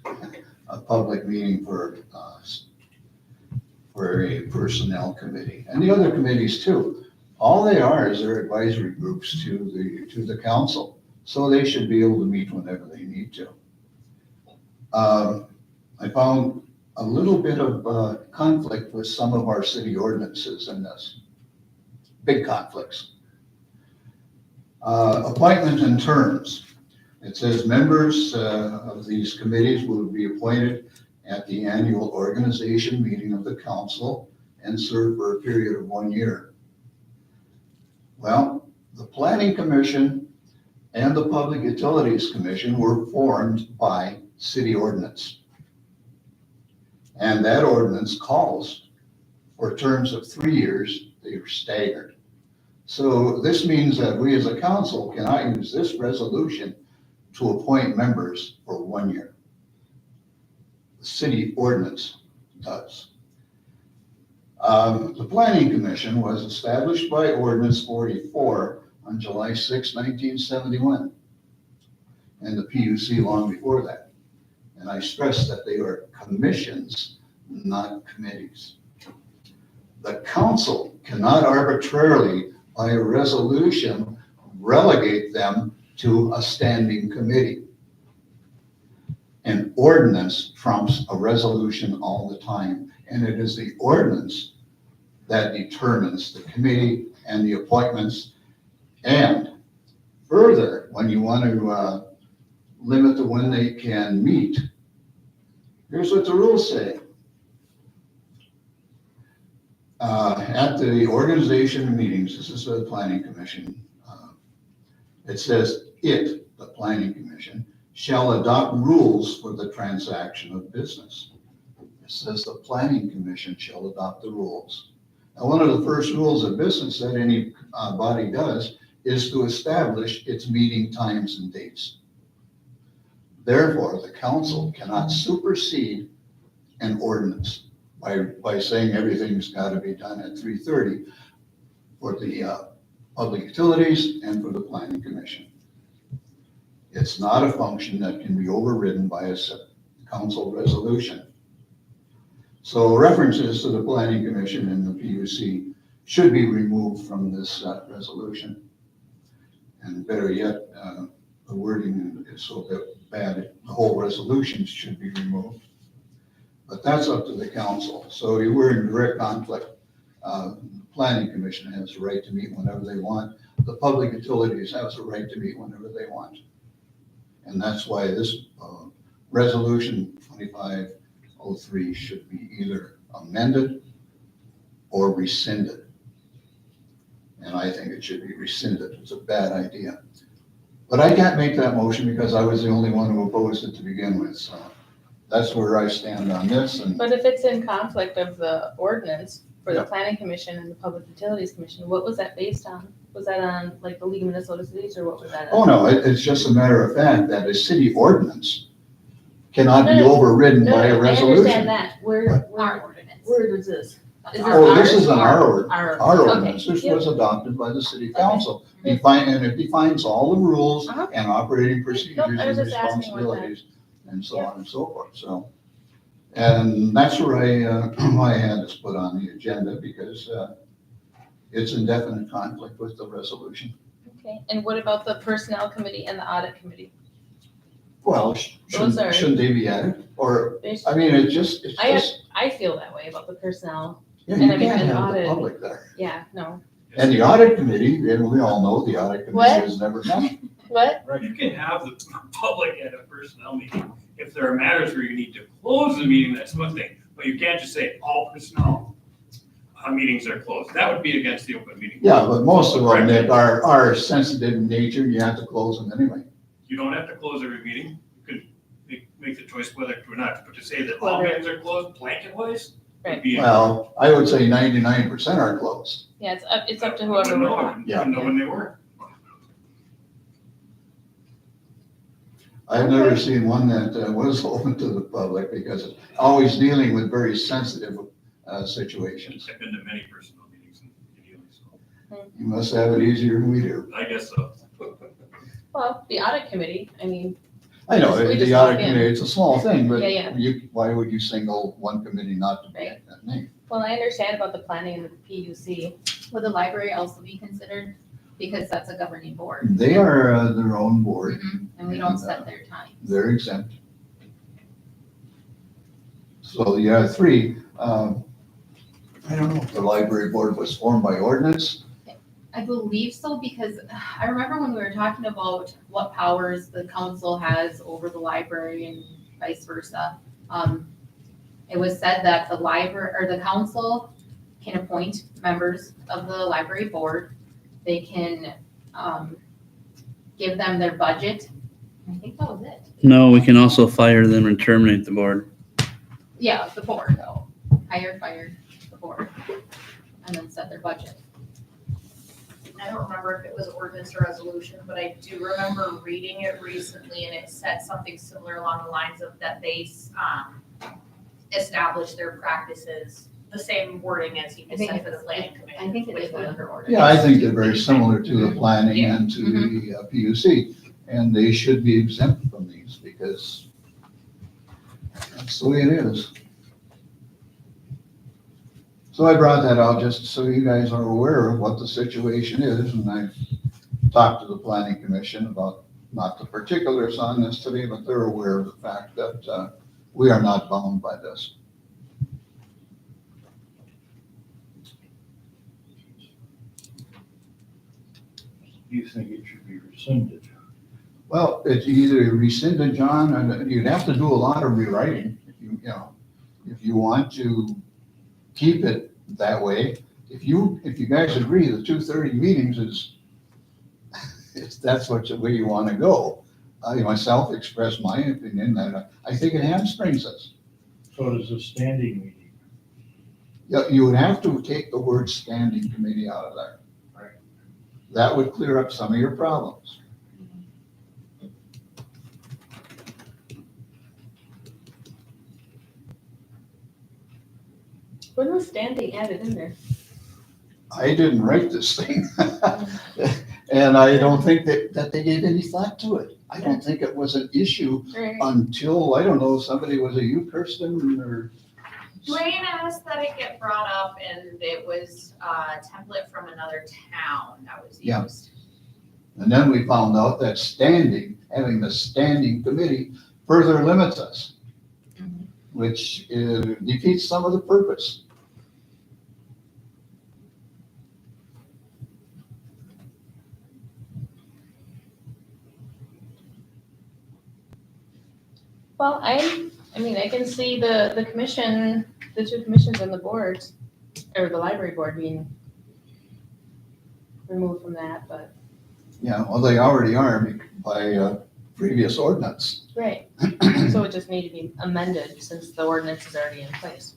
Speaker 6: a public meeting for a personnel committee? And the other committees too. All they are is they're advisory groups to the council. So they should be able to meet whenever they need to. I found a little bit of conflict with some of our city ordinances in this. Big conflicts. Appointment and terms. It says members of these committees will be appointed at the annual organization meeting of the council and serve for a period of 1 year. Well, the Planning Commission and the Public Utilities Commission were formed by city ordinance. And that ordinance calls for terms of 3 years, they are staggered. So this means that we as a council cannot use this resolution to appoint members for 1 year. The city ordinance does. The planning commission was established by ordinance 44 on July 6, 1971. And the PUC long before that. And I stress that they are commissions, not committees. The council cannot arbitrarily, by a resolution, relegate them to a standing committee. An ordinance trumps a resolution all the time, and it is the ordinance that determines the committee and the appointments. And further, when you want to limit to when they can meet, here's what the rules say. At the organization meetings, this is the planning commission, it says the planning commission, shall adopt rules for the transaction of business. It says the planning commission shall adopt the rules. Now, one of the first rules of business that any body does is to establish its meeting times and dates. Therefore, the council cannot supersede an ordinance by saying everything's got to be done at 3:30 for the public utilities and for the planning commission. It's not a function that can be overridden by a council resolution. So references to the planning commission and the PUC should be removed from this resolution. And better yet, the wording is so bad, the whole resolution should be removed. But that's up to the council. So we're in direct conflict. The planning commission has the right to meet whenever they want. The public utilities has the right to meet whenever they want. And that's why this resolution 2503 should be either amended or rescinded. And I think it should be rescinded. It's a bad idea. But I can't make that motion because I was the only one who opposed it to begin with. So that's where I stand on this. And
Speaker 1: But if it's in conflict of the ordinance for the planning commission and the public utilities commission, what was that based on? Was that on like the League of Minnesota Cities or what was that?
Speaker 6: oh no, it's just a matter of fact that a city ordinance cannot be
Speaker 1: No,
Speaker 6: overridden by a
Speaker 1: I understand
Speaker 6: resolution.
Speaker 1: that.
Speaker 2: Our ordinance.
Speaker 1: Where is this?
Speaker 2: That's
Speaker 1: Is
Speaker 2: our-
Speaker 6: Oh, this
Speaker 1: ours?
Speaker 6: is our
Speaker 1: Our
Speaker 6: ordinance.
Speaker 1: Okay.
Speaker 6: This
Speaker 1: Yep.
Speaker 6: was adopted by the city
Speaker 1: Okay.
Speaker 6: council. And it defines all the rules
Speaker 1: Uh-huh.
Speaker 6: and operating procedures
Speaker 1: Nope, I was
Speaker 6: and
Speaker 1: just asking what that-
Speaker 6: responsibilities and so on and so forth, so. And that's where I had this put on the agenda because it's in definite conflict with the resolution.
Speaker 1: Okay, and what about the personnel committee and the audit committee?
Speaker 6: Well,
Speaker 1: Those are-
Speaker 6: shouldn't they be added? Or,
Speaker 1: There's-
Speaker 6: I mean, it's just,
Speaker 1: I feel that way about the personnel.
Speaker 6: yeah,
Speaker 1: and
Speaker 6: you
Speaker 1: I mean,
Speaker 6: can't
Speaker 1: and
Speaker 6: have the
Speaker 1: audit.
Speaker 6: public there.
Speaker 1: Yeah, no.
Speaker 6: And the audit committee, and we all know the audit committee
Speaker 1: What?
Speaker 6: has never done.
Speaker 1: What?
Speaker 9: You can have the public at a personnel meeting. If there are matters where you need to close the meeting, that's one thing. But you can't just say all personnel meetings are closed. That would be against the open meeting.
Speaker 6: Yeah, but most of them that are sensitive in nature, you have to close them anyway.
Speaker 9: You don't have to close every meeting. You could make the choice whether to or not. But to say that all
Speaker 1: Whether-
Speaker 9: meetings are closed blanket wise would
Speaker 1: Right.
Speaker 9: be.
Speaker 6: Well, I would say 99% are closed.
Speaker 1: Yeah, it's up to
Speaker 9: I
Speaker 1: whoever.
Speaker 9: wouldn't know.
Speaker 1: would-
Speaker 9: I wouldn't know when they were.
Speaker 6: I've never seen one that was open to the public because it's always dealing with very sensitive situations.
Speaker 9: I've been to many personnel meetings in Ely, so
Speaker 6: You must have it easier than we do.
Speaker 9: I guess so.
Speaker 1: Well, the audit committee, I mean,
Speaker 6: I know,
Speaker 1: We just
Speaker 6: the audit
Speaker 1: walk in.
Speaker 6: committee, it's a small thing, but
Speaker 1: Yeah, yeah.
Speaker 6: why would you single one committee not to be
Speaker 1: Right.
Speaker 6: that name?
Speaker 1: well, I understand about the planning and the PUC.
Speaker 2: Would the library also be considered? Because that's a governing board.
Speaker 6: They are their own board.
Speaker 2: And we don't set their time.
Speaker 6: They're exempt. So you have three. I don't know if the library board was formed by ordinance.
Speaker 2: I believe so, because I remember when we were talking about what powers the council has over the library and vice versa. It was said that the library, or the council can appoint members of the library board. They can, give them their budget. I think that was it.
Speaker 3: No, we can also fire them and terminate the board.
Speaker 2: Yeah, the board though. Hire, fire, the board. And then set their budget.
Speaker 10: I don't remember if it was ordinance or resolution, but I do remember reading it recently and it said something similar along the lines of that they, establish their practices, the same wording as you
Speaker 2: I
Speaker 10: just
Speaker 2: think
Speaker 10: said for the planning commission.
Speaker 2: I think it
Speaker 10: which
Speaker 2: is
Speaker 10: would-
Speaker 2: under ordinance.
Speaker 6: Yeah, I think they're very similar to the planning and to the PUC, and they should be exempt from these because that's the way it is. So I brought that out just so you guys are aware of what the situation is, and I talked to the planning commission about not the particulars on this today, but they're aware of the fact that we are not bound by this.
Speaker 4: You think it should be rescinded?
Speaker 6: Well, it's either rescinded, John, and you'd have to do a lot of rewriting, if you want to keep it that way. If you guys agree the 2:30 meetings is, that's the way you want to go. I myself expressed my opinion that I think it hamstrings us.
Speaker 4: So does a standing meeting.
Speaker 6: Yeah, you would have to take the word standing committee out of there.
Speaker 4: Right.
Speaker 6: That would clear up some of your problems.
Speaker 1: When was standing added in there?
Speaker 6: I didn't write this thing. And I don't think that they gave any thought to it. I don't think it was an issue
Speaker 1: Right.
Speaker 6: until, I don't know, somebody, was it you, Kirsten, or?
Speaker 10: Dwayne asked that it get brought up and it was a template from another town that was
Speaker 6: Yeah.
Speaker 10: used.
Speaker 6: And then we found out that having the standing committee further limits us, which defeats some of the purpose.
Speaker 1: Well, I mean, I can see the commission, the two commissions and the boards, or the library board being removed from that, but,
Speaker 6: Yeah, well, they already are by previous ordinance.
Speaker 1: right. So it just need to be amended since the ordinance is already in place.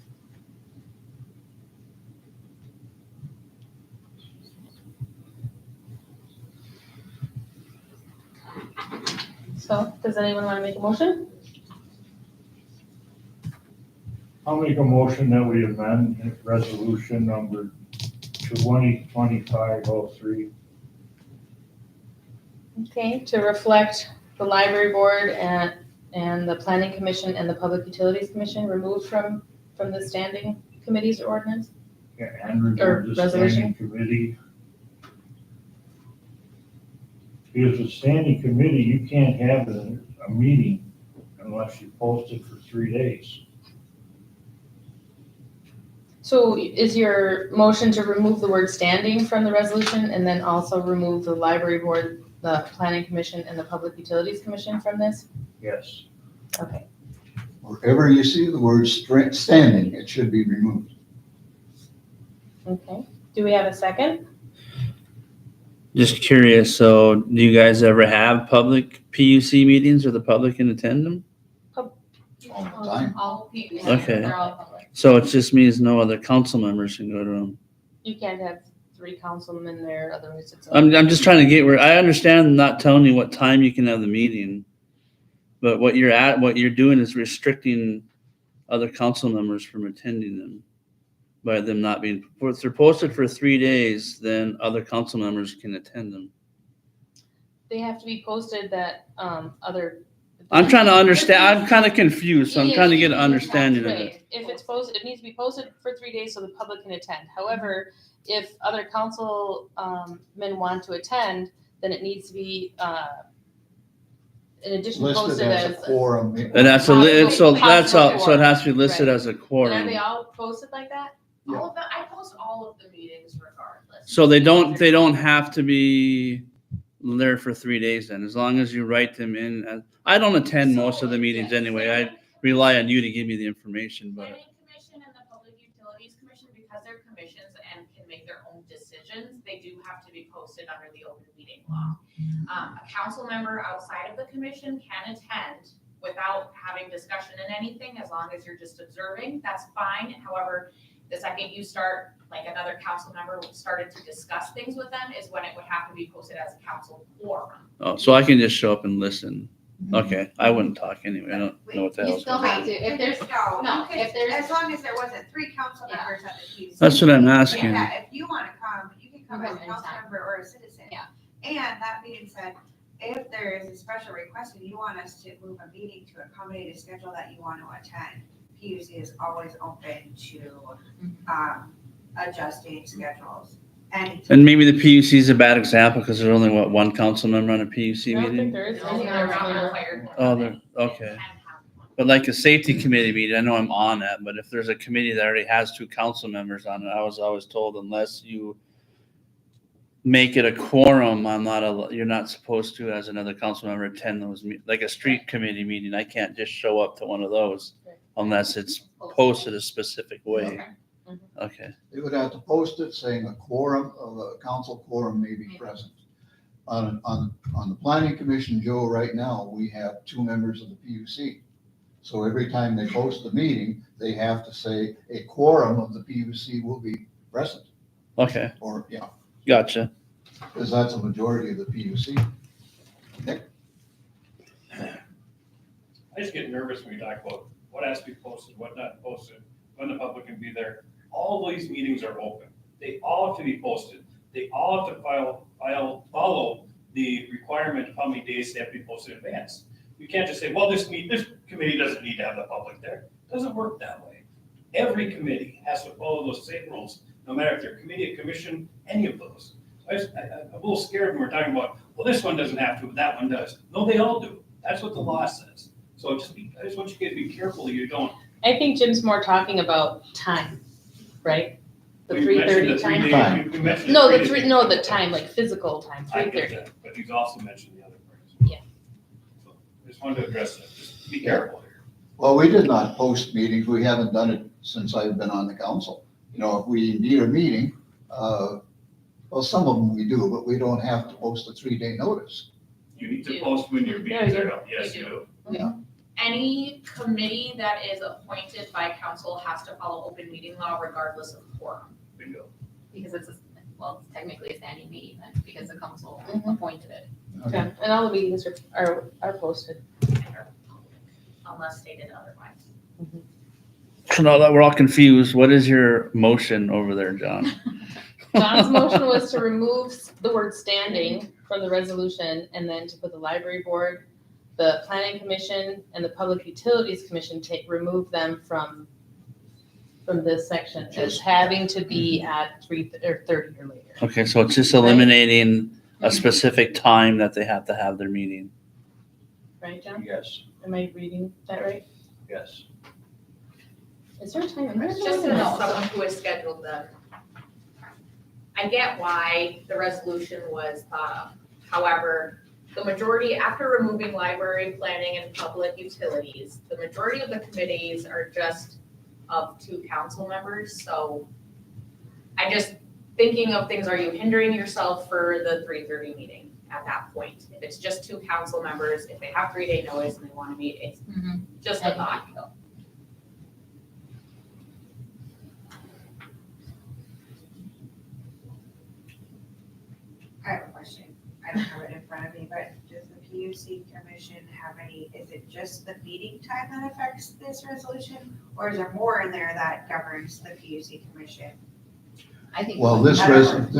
Speaker 1: So, does anyone want to make a motion?
Speaker 4: I'll make a motion that we amend resolution number 2025-03.
Speaker 1: Okay, to reflect the library board and the planning commission and the public utilities commission removed from the standing committees ordinance?
Speaker 4: And remove the
Speaker 1: resolution?
Speaker 4: standing committee. Because a standing committee, you can't have a meeting unless you post it for 3 days.
Speaker 1: So is your motion to remove the word standing from the resolution and then also remove the library board, the planning commission and the public utilities commission from this?
Speaker 4: Yes.
Speaker 1: Okay,
Speaker 6: Wherever you see the word standing, it should be removed.
Speaker 1: okay. Do we have a second?
Speaker 3: Just curious, so do you guys ever have public PUC meetings or the public can attend them?
Speaker 6: All the time.
Speaker 2: All people,
Speaker 3: Okay.
Speaker 2: they're all public.
Speaker 3: So it just means no other council members can go to them.
Speaker 1: You can't have 3 councilmen there, otherwise it's.
Speaker 3: I'm just trying to get where, I understand not telling you what time you can have the meeting. But what you're doing is restricting other council members from attending them. By them not being, if they're posted for 3 days, then other council members can attend them.
Speaker 1: They have to be posted that, other.
Speaker 3: I'm trying to understand, I'm kind of confused, so I'm
Speaker 1: Yeah,
Speaker 3: trying to get
Speaker 1: you
Speaker 3: an
Speaker 1: have to-
Speaker 3: understanding of it.
Speaker 1: right. If it's posted, it needs to be posted for 3 days so the public can attend. However, if other council men want to attend, then it needs to be, in addition
Speaker 6: Listed
Speaker 1: posted
Speaker 6: as a
Speaker 1: as.
Speaker 6: quorum.
Speaker 3: And that's so that's all, so it has to be listed
Speaker 1: Right.
Speaker 3: as a
Speaker 1: And are
Speaker 3: quorum.
Speaker 1: they all posted like that?
Speaker 6: Yeah.
Speaker 10: All of the, I post all of the meetings regardless.
Speaker 3: So they don't have to be there for 3 days then, as long as you write them in. I don't attend most of the meetings anyway. I rely on you to give me the information, but.
Speaker 10: Planning Commission and the Public Utilities Commission, because they're commissions and can make their own decisions, they do have to be posted under the open meeting law. A council member outside of the commission can attend without having discussion in anything, as long as you're just observing, that's fine. However, The second you start, like another council member started to discuss things with them is when it would have to be posted as a council quorum.
Speaker 3: Oh, so I can just show up and listen. Okay, I wouldn't talk anyway. I don't know what the
Speaker 2: You
Speaker 3: hell's
Speaker 2: still
Speaker 3: going on.
Speaker 2: have to, if there's,
Speaker 8: No,
Speaker 2: no,
Speaker 8: you could-
Speaker 2: if there's-
Speaker 8: as long as there wasn't 3 council
Speaker 2: Yeah.
Speaker 8: members at the PUC.
Speaker 3: That's what I'm asking.
Speaker 8: Yeah, if you wanna come, you can come
Speaker 2: You
Speaker 8: as a
Speaker 2: come
Speaker 8: council
Speaker 2: anytime.
Speaker 8: member or a citizen.
Speaker 2: Yeah.
Speaker 8: And that being said, if there is a special request and you want us to move a meeting to accommodate a schedule that you want to attend, PUC is always open to, adjusting schedules. And
Speaker 3: And maybe the PUC is a bad example because there's only, what, one council member on a PUC
Speaker 1: I don't think
Speaker 3: meeting?
Speaker 1: there is
Speaker 10: No,
Speaker 1: any
Speaker 10: they're
Speaker 1: council
Speaker 10: around the
Speaker 1: member.
Speaker 10: fire
Speaker 3: Oh,
Speaker 10: department.
Speaker 3: they're,
Speaker 10: They
Speaker 3: okay.
Speaker 10: can have one.
Speaker 3: But like a safety committee meeting, I know I'm on that, but if there's a committee that already has 2 council members on it, I was always told unless you make it a quorum, you're not supposed to, as another council member, attend those, like a street committee meeting. I can't just show up to one of those unless it's posted a specific way. Okay,
Speaker 6: They would have to post it saying a quorum of a council quorum may be present. On the planning commission, Joe, right now, we have 2 members of the PUC. So every time they post the meeting, they have to say a quorum of the PUC will be present,
Speaker 3: okay,
Speaker 6: or, yeah,
Speaker 3: gotcha.
Speaker 6: because that's a majority of the PUC.
Speaker 9: I just get nervous when we talk about what has to be posted, what not posted, when the public can be there. All these meetings are open. They all have to be posted. They all have to follow the requirement of how many days they have to be posted in advance. You can't just say, well, this committee doesn't need to have the public there. It doesn't work that way. Every committee has to follow those same rules, no matter if they're committee, a commission, any of those. I'm a little scared when we're talking about, well, this one doesn't have to, but that one does. No, they all do. That's what the law says. So I just want you guys to be careful you don't.
Speaker 1: I think Jim's more talking about time, right? The
Speaker 9: We mentioned
Speaker 1: 3:30 time?
Speaker 9: 3
Speaker 6: Time.
Speaker 9: days. We mentioned
Speaker 1: No, the
Speaker 9: 3
Speaker 1: three,
Speaker 9: days.
Speaker 1: no, the time, like physical time,
Speaker 9: I
Speaker 1: 3:30.
Speaker 9: get that, but he's also mentioned the other parts.
Speaker 1: Yeah.
Speaker 9: So I just wanted to address that. Just be careful here.
Speaker 6: Well, we did not post meetings. We haven't done it since I've been on the council. You know, if we need a meeting, well, some of them we do, but we don't have to post a 3-day notice.
Speaker 9: You need to
Speaker 10: You-
Speaker 9: post when your
Speaker 1: Yeah,
Speaker 9: meetings
Speaker 1: you
Speaker 9: are up. Yes,
Speaker 10: you
Speaker 9: you
Speaker 10: do.
Speaker 9: do.
Speaker 10: Any committee that is appointed by council has to follow open meeting law regardless of quorum.
Speaker 9: Bingo.
Speaker 2: because it's, well, it's technically a standing meeting then, because the council
Speaker 1: Mhm.
Speaker 2: appointed it.
Speaker 1: Okay, and all the meetings are posted.
Speaker 10: Unless stated otherwise.
Speaker 3: So now that we're all confused, what is your motion over there, John?
Speaker 1: John's motion was to remove the word standing from the resolution and then to put the library board, the planning commission, and the public utilities commission, remove them from this section as
Speaker 6: Just-
Speaker 1: having to be at 3:30 or later.
Speaker 3: Okay, so it's just eliminating a specific time that they have to have their meeting.
Speaker 1: Right, John?
Speaker 6: Yes,
Speaker 1: Am I reading that right?
Speaker 6: yes.
Speaker 1: Is there a time in there?
Speaker 10: It's just as someone who has scheduled them. I get why the resolution was thought of. However, the majority, after removing library, planning, and public utilities, the majority of the committees are just of 2 council members, so I just, thinking of things, are you hindering yourself for the 3:30 meeting at that point? If it's just 2 council members, if they have 3-day notice and they wanna meet, it's just a thought.
Speaker 8: I have a question. I don't have it in front of me, but does the PUC commission have any, is it just the meeting time that affects this resolution? Or is there more in there that governs the PUC commission?
Speaker 2: I think.
Speaker 6: Well,
Speaker 8: I don't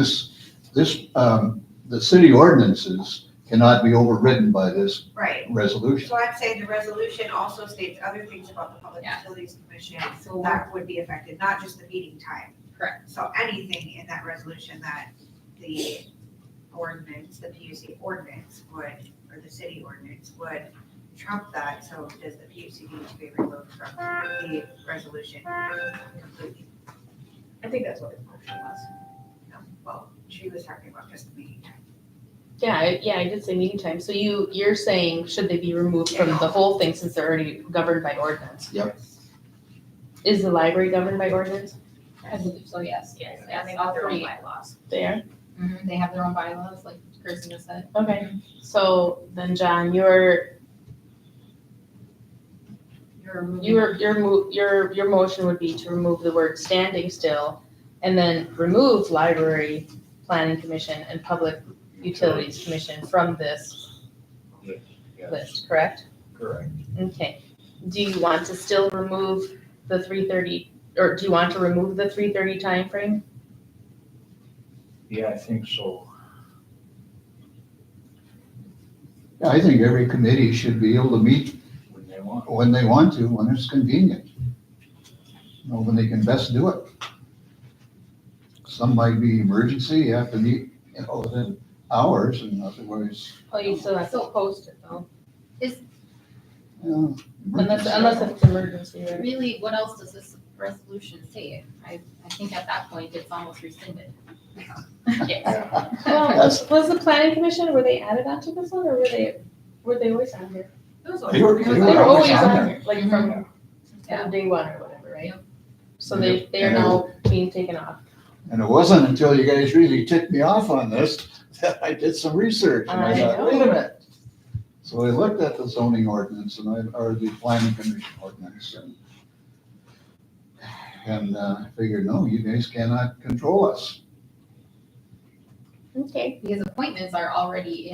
Speaker 6: the city ordinances cannot be overridden by this
Speaker 8: Right.
Speaker 6: resolution.
Speaker 8: So I'm saying the resolution also states other things about the Public
Speaker 2: Yeah.
Speaker 8: Utilities Commission
Speaker 2: So
Speaker 8: that would be affected, not just the meeting time.
Speaker 10: Correct.
Speaker 8: So anything in that resolution that the ordinance, the PUC ordinance would, or the city ordinance would trump that, so does the PUC need to be removed from the resolution completely?
Speaker 10: I think that's what his motion was.
Speaker 8: No, well, she was talking about just the meeting time.
Speaker 1: Yeah, I did say meeting time. So you're saying, should they be removed from the whole thing since they're already governed by ordinance?
Speaker 6: Yep.
Speaker 1: Is the library governed by ordinance?
Speaker 2: I believe so, yes.
Speaker 10: Yes, and they have their own bylaws.
Speaker 1: They are?
Speaker 2: They have their own bylaws, like Kirsten said.
Speaker 1: Okay, so then John, your Your motion would be to remove the word standing still and then remove library, planning commission and public utilities commission from this
Speaker 4: Yes,
Speaker 1: list, correct?
Speaker 4: correct.
Speaker 1: Okay. Do you want to still remove the 3:30, or do you want to remove the 3:30 timeframe?
Speaker 4: Yeah, I think so.
Speaker 6: I think every committee should be able to meet
Speaker 4: When they want.
Speaker 6: when they want to, when it's convenient. You know, when they can best do it. Some might be emergency, you have to meet, within hours, and otherwise,
Speaker 1: Oh, you still have to post it though, unless
Speaker 6: emergency.
Speaker 1: it's emergency, right?
Speaker 2: Really, what else does this resolution say? I think at that point, it's almost rescinded.
Speaker 1: Yes. Well, was the planning commission, were they added onto this one, or were they always on here?
Speaker 7: Those
Speaker 6: They were-
Speaker 1: They were always on here, like
Speaker 2: Mhm.
Speaker 1: from day one or whatever, right?
Speaker 2: Yep.
Speaker 1: So they are now being taken off.
Speaker 6: And it wasn't until you guys really ticked me off on this that I did some research, and I
Speaker 1: I
Speaker 6: thought,
Speaker 1: know.
Speaker 6: wait a minute. So I looked at the zoning ordinance or the planning commission ordinance, and I figured, no, you guys cannot control us.
Speaker 1: Okay.
Speaker 2: Because appointments are already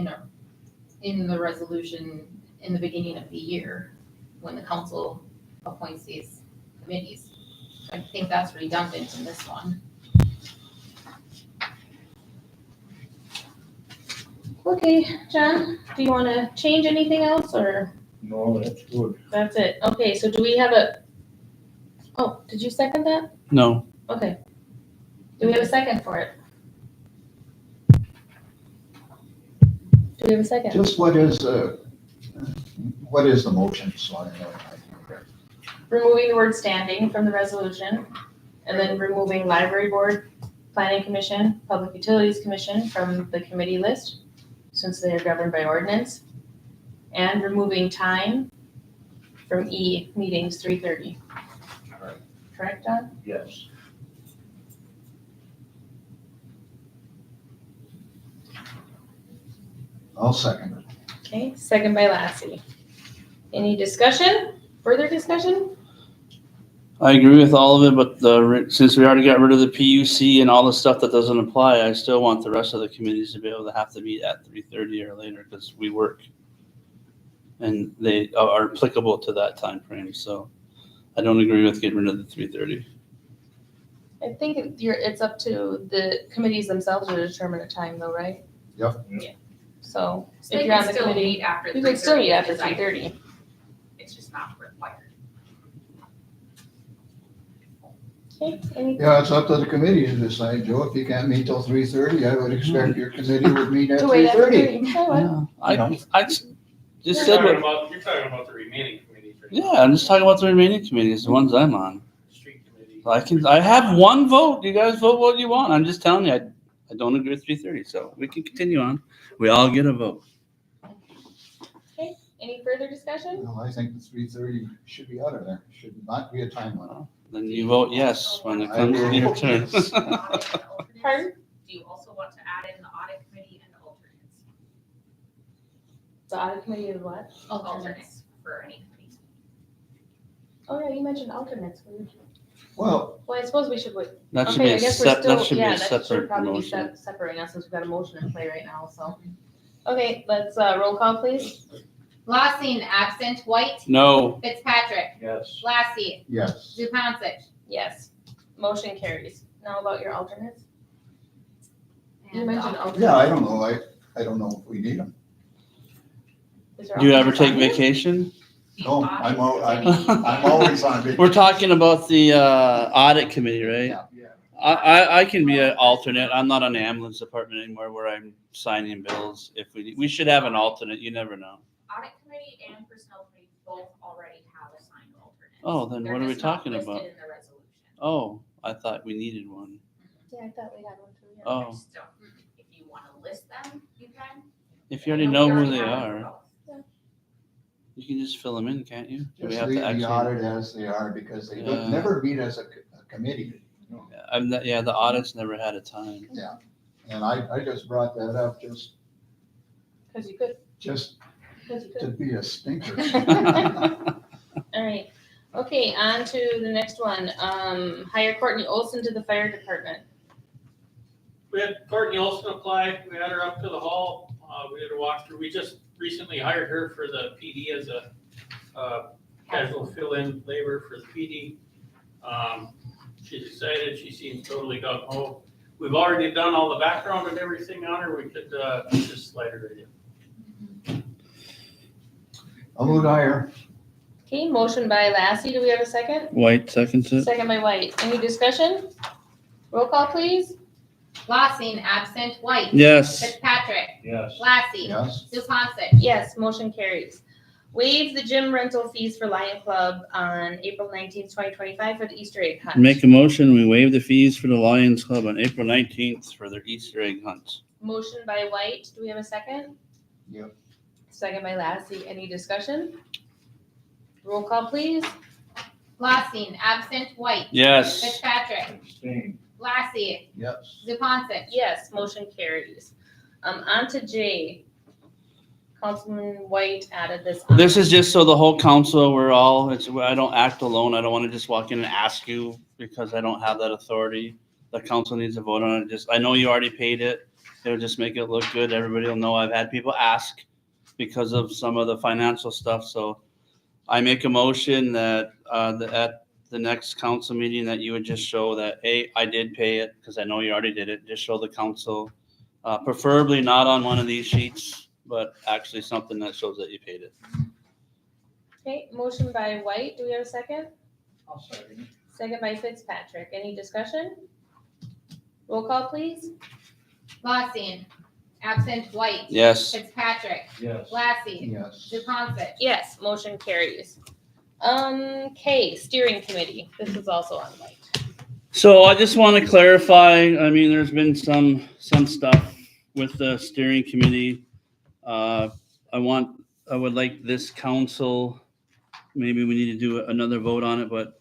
Speaker 2: in the resolution in the beginning of the year, when the council appoints these committees. I think that's redundant in this one.
Speaker 1: Okay, John, do you wanna change anything else, or
Speaker 4: No, that's good.
Speaker 1: that's it? Okay, so do we have oh, did you second that?
Speaker 3: No,
Speaker 1: Okay. Do we have a second for it? Do we have a second?
Speaker 6: Just what is the motion, so I know.
Speaker 1: Removing the word standing from the resolution, and then removing library board, planning commission, public utilities commission from the committee list, since they are governed by ordinance, and removing time from E, meetings 3:30.
Speaker 4: Right.
Speaker 1: Correct, John?
Speaker 4: Yes.
Speaker 6: I'll second it.
Speaker 1: Okay, second by Lassie. Any discussion, further discussion?
Speaker 3: I agree with all of it, but since we already got rid of the PUC and all the stuff that doesn't apply, I still want the rest of the committees to be able to have to meet at 3:30 or later, because we work. And they are applicable to that time frame. So I don't agree with getting rid of the 3:30.
Speaker 1: I think it's up to the committees themselves to determine a time though, right?
Speaker 6: Yep.
Speaker 1: Yeah. So
Speaker 10: So
Speaker 1: if
Speaker 10: they
Speaker 1: you're on
Speaker 10: can
Speaker 1: the
Speaker 10: still
Speaker 1: committee,
Speaker 10: meet after
Speaker 1: you can still
Speaker 10: 3:30,
Speaker 1: meet after
Speaker 10: because I-
Speaker 1: 3:30.
Speaker 10: It's just not required.
Speaker 1: Okay, any
Speaker 6: Yeah, it's up to the committee to decide, Joe. If you can't meet till 3:30, I would expect your committee would meet at
Speaker 1: to wait after
Speaker 6: 3:30.
Speaker 1: 3:30. Oh, what?
Speaker 3: I just said
Speaker 11: You're
Speaker 3: what,
Speaker 11: talking about the remaining committees, right?
Speaker 3: yeah, I'm just talking about the remaining committees, the ones I'm on.
Speaker 11: Street committee.
Speaker 3: I have one vote. You guys vote what you want. I'm just telling you, I don't agree with 3:30, so we can continue on. We all get a vote.
Speaker 1: Any further discussion?
Speaker 6: Well, I think the 3:30 should be out of there. Should not be a time limit.
Speaker 3: Then you vote yes when it
Speaker 6: I
Speaker 3: comes to
Speaker 6: will
Speaker 3: your
Speaker 6: vote
Speaker 3: turn.
Speaker 6: yes.
Speaker 1: Pardon?
Speaker 10: Do you also want to add in the audit committee and alternates?
Speaker 1: The audit committee is what?
Speaker 10: Alternates for any committees.
Speaker 1: Oh, yeah, you mentioned alternates.
Speaker 6: Well,
Speaker 1: Well, I suppose we should wait.
Speaker 3: That should be
Speaker 1: Okay, I
Speaker 3: a
Speaker 1: guess we're
Speaker 3: that
Speaker 1: still,
Speaker 3: should be
Speaker 1: yeah,
Speaker 3: a
Speaker 1: that should
Speaker 3: separate
Speaker 1: probably be
Speaker 3: motion.
Speaker 1: separating us since we've got a motion in play right now, so. Okay, let's, roll call, please.
Speaker 2: Lossing, absent. White,
Speaker 3: No,
Speaker 2: Fitzpatrick,
Speaker 4: Yes.
Speaker 2: Lassie,
Speaker 6: yes.
Speaker 2: Zupansich.
Speaker 1: Yes. Motion carries. Now about your alternates? You
Speaker 2: And,
Speaker 1: mentioned alternates.
Speaker 6: Yeah, I don't know. I don't know if we need them.
Speaker 1: Is there
Speaker 3: do you ever
Speaker 1: alternates
Speaker 3: take
Speaker 1: on here?
Speaker 3: vacation?
Speaker 10: The
Speaker 6: No,
Speaker 10: audit
Speaker 6: I'm
Speaker 10: committee-
Speaker 6: always on vacation.
Speaker 3: We're talking about the audit committee, right?
Speaker 6: Yeah.
Speaker 3: I can be an alternate. I'm not on the ambulance department anymore where I'm signing bills. If we should have an alternate, you never know.
Speaker 10: Audit committee and personnel committee both already have assigned alternates.
Speaker 3: Oh, then
Speaker 10: They're
Speaker 3: what are we
Speaker 10: just not
Speaker 3: talking
Speaker 10: listed
Speaker 3: about?
Speaker 10: in the resolution.
Speaker 3: Oh, I thought we needed one.
Speaker 1: Yeah, I thought we had one too, yeah.
Speaker 3: Oh,
Speaker 10: I just don't- If you want to list them, you can.
Speaker 3: if you already
Speaker 10: We
Speaker 3: know who
Speaker 10: already
Speaker 3: they
Speaker 10: have them
Speaker 3: are,
Speaker 10: for both.
Speaker 3: you can just fill them in, can't you? Do we
Speaker 6: Just
Speaker 3: have to
Speaker 6: leave the
Speaker 3: actually?
Speaker 6: audit as they are because they
Speaker 3: Yeah.
Speaker 6: never meet as a committee.
Speaker 3: Yeah, the audits never had a time.
Speaker 6: And I just brought that up just
Speaker 1: Cause you could,
Speaker 6: to
Speaker 1: cause you could.
Speaker 6: be a stinker.
Speaker 1: All right, Okay, on to the next one. Hire Courtney Olson to the fire department.
Speaker 11: We had Courtney Olson apply, we had her up to the hall, we had her walk through, we just recently hired her for the PD as a, casual fill-in labor for the PD. She's excited, she seems totally gung-ho. We've already done all the background and everything on her, we could, just slide her in.
Speaker 6: I'll move to hire.
Speaker 1: Okay, motion by Lassie. Do we have a second?
Speaker 3: White seconds it.
Speaker 1: Second by White. Any discussion? Roll call, please.
Speaker 2: Lossing, absent, White.
Speaker 3: Yes.
Speaker 2: Fitzpatrick,
Speaker 4: Yes.
Speaker 2: Lassie,
Speaker 6: Yes.
Speaker 2: Zupansich.
Speaker 1: Yes, motion carries. Waive the gym rental fees for Lion Club on April 19th, 2025 for the Easter egg hunt.
Speaker 3: Make a motion, we waive the fees for the Lions Club on April 19th for their Easter egg hunts.
Speaker 1: Motion by White. Do we have a second?
Speaker 6: Yep.
Speaker 1: Second by Lassie. Any discussion? Roll call, please.
Speaker 2: Lossing, absent, White.
Speaker 3: Yes.
Speaker 2: Fitzpatrick,
Speaker 4: Abstain.
Speaker 2: Lassie,
Speaker 6: Yes.
Speaker 2: Zupansich.
Speaker 1: Yes, motion carries. On to J. Councilman White added this on.
Speaker 3: This is just so the whole council, I don't act alone. I don't want to just walk in and ask you because I don't have that authority. The council needs to vote on it. I know you already paid it. It'll just make it look good. Everybody will know I've had people ask because of some of the financial stuff. So I make a motion that at the next council meeting that you would just show that, hey, I did pay it because I know you already did it. Just show the council, preferably not on one of these sheets, but actually something that shows that you paid it.
Speaker 1: Okay, motion by White. Do we have a second?
Speaker 4: I'll second.
Speaker 1: Second by Fitzpatrick. Any discussion? Roll call, please.
Speaker 2: Lossing, absent, White.
Speaker 3: Yes.
Speaker 2: Fitzpatrick,
Speaker 4: Yes.
Speaker 2: Lassie,
Speaker 6: Yes.
Speaker 2: Zupansich.
Speaker 1: Yes, motion carries. K, steering committee. This is also on White.
Speaker 3: So I just want to clarify, I mean, there's been some stuff with the steering committee. I would like this council, maybe we need to do another vote on it, but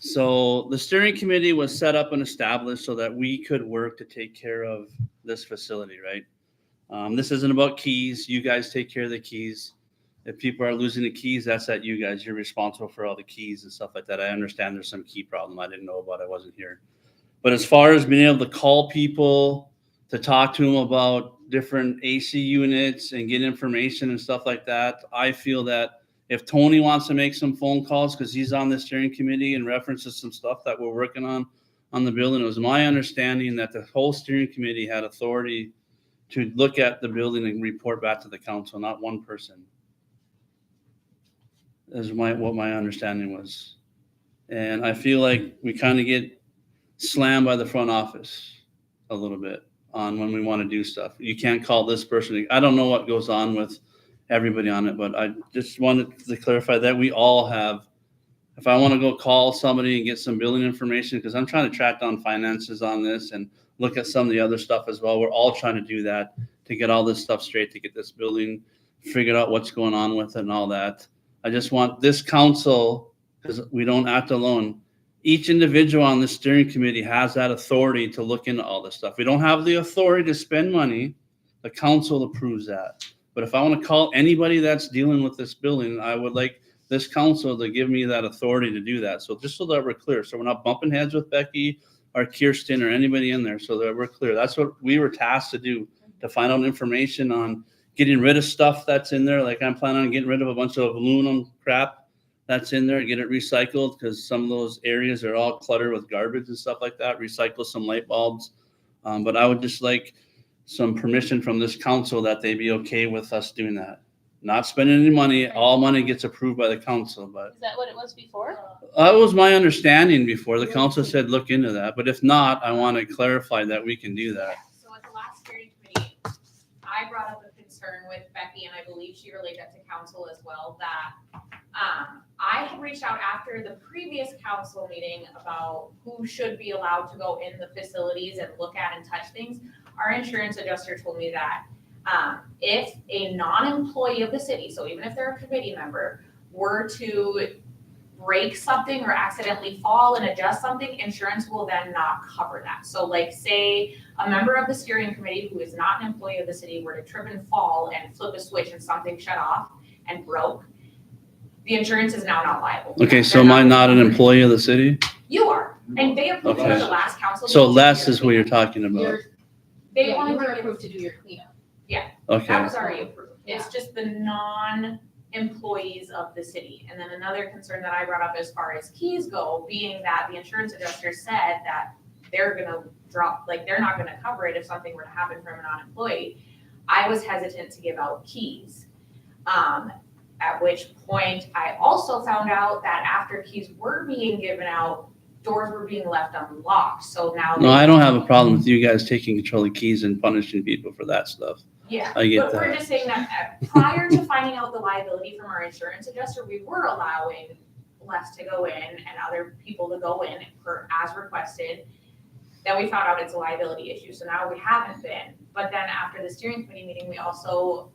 Speaker 3: so the steering committee was set up and established so that we could work to take care of this facility, right? This isn't about keys. You guys take care of the keys. If people are losing the keys, that's at you guys. You're responsible for all the keys and stuff like that. I understand there's some key problem I didn't know about. I wasn't here. But as far as being able to call people, to talk to them about different AC units and get information and stuff like that, I feel that if Tony wants to make some phone calls because he's on the steering committee and references some stuff that we're working on the building, it was my understanding that the whole steering committee had authority to look at the building and report back to the council, not one person. Is what my understanding was. And I feel like we kind of get slammed by the front office a little bit on when we want to do stuff. You can't call this person. I don't know what goes on with everybody on it, but I just wanted to clarify that we all have, if I want to go call somebody and get some building information, because I'm trying to track down finances on this and look at some of the other stuff as well. We're all trying to do that to get all this stuff straight, to get this building figured out what's going on with it and all that. I just want this council, because we don't act alone, each individual on the steering committee has that authority to look into all this stuff. We don't have the authority to spend money. The council approves that. But if I want to call anybody that's dealing with this building, I would like this council to give me that authority to do that. So just so that we're clear, so we're not bumping heads with Becky or Kirsten or anybody in there, so that we're clear. That's what we were tasked to do, to find out information on getting rid of stuff that's in there. Like I'm planning on getting rid of a bunch of aluminum crap that's in there, get it recycled, because some of those areas are all cluttered with garbage and stuff like that. Recycle some light bulbs. But I would just like some permission from this council that they be okay with us doing that. Not spending any money. All money gets approved by the council, but
Speaker 1: Is that what it was before?
Speaker 3: that was my understanding before. The council said, look into that. But if not, I want to clarify that we can do that.
Speaker 10: So at the last steering committee, I brought up a concern with Becky, and I believe she relayed that to council as well, that I had reached out after the previous council meeting about who should be allowed to go in the facilities and look at and touch things. Our insurance adjuster told me that if a non-employee of the city, so even if they're a committee member, were to break something or accidentally fall and adjust something, insurance will then not cover that. So like say a member of the steering committee who is not an employee of the city were to trip and fall and flip a switch and something shut off and broke, The insurance is now not liable.
Speaker 3: Okay, so
Speaker 10: They're
Speaker 3: am I not an
Speaker 10: covered.
Speaker 3: employee of the city?
Speaker 10: You are, and they approved it
Speaker 3: Okay.
Speaker 10: at the last council.
Speaker 3: So
Speaker 10: meeting.
Speaker 3: less is what you're talking about.
Speaker 2: You're,
Speaker 10: They
Speaker 2: yeah, you
Speaker 10: wanted
Speaker 2: were
Speaker 10: to give,
Speaker 2: approved to do your cleanup.
Speaker 10: that
Speaker 3: Okay,
Speaker 10: was already approved. It's just the non-employees of the city. And then another concern that I brought up as far as keys go, being that the insurance adjuster said that they're gonna drop, like, they're not gonna cover it if something were to happen from a non-employee. I was hesitant to give out keys. At which point I also found out that after keys were being given out, doors were being left unlocked, so now.
Speaker 3: no, I don't have a problem with you guys taking control of keys and punishing people for that stuff.
Speaker 10: Yeah,
Speaker 3: I get
Speaker 10: but we're
Speaker 3: that.
Speaker 10: just saying that prior to finding out the liability from our insurance adjuster, we were allowing Les to go in and other people to go in for, as requested. Then we found out it's a liability issue, so now we haven't been. But then after the steering committee meeting, we also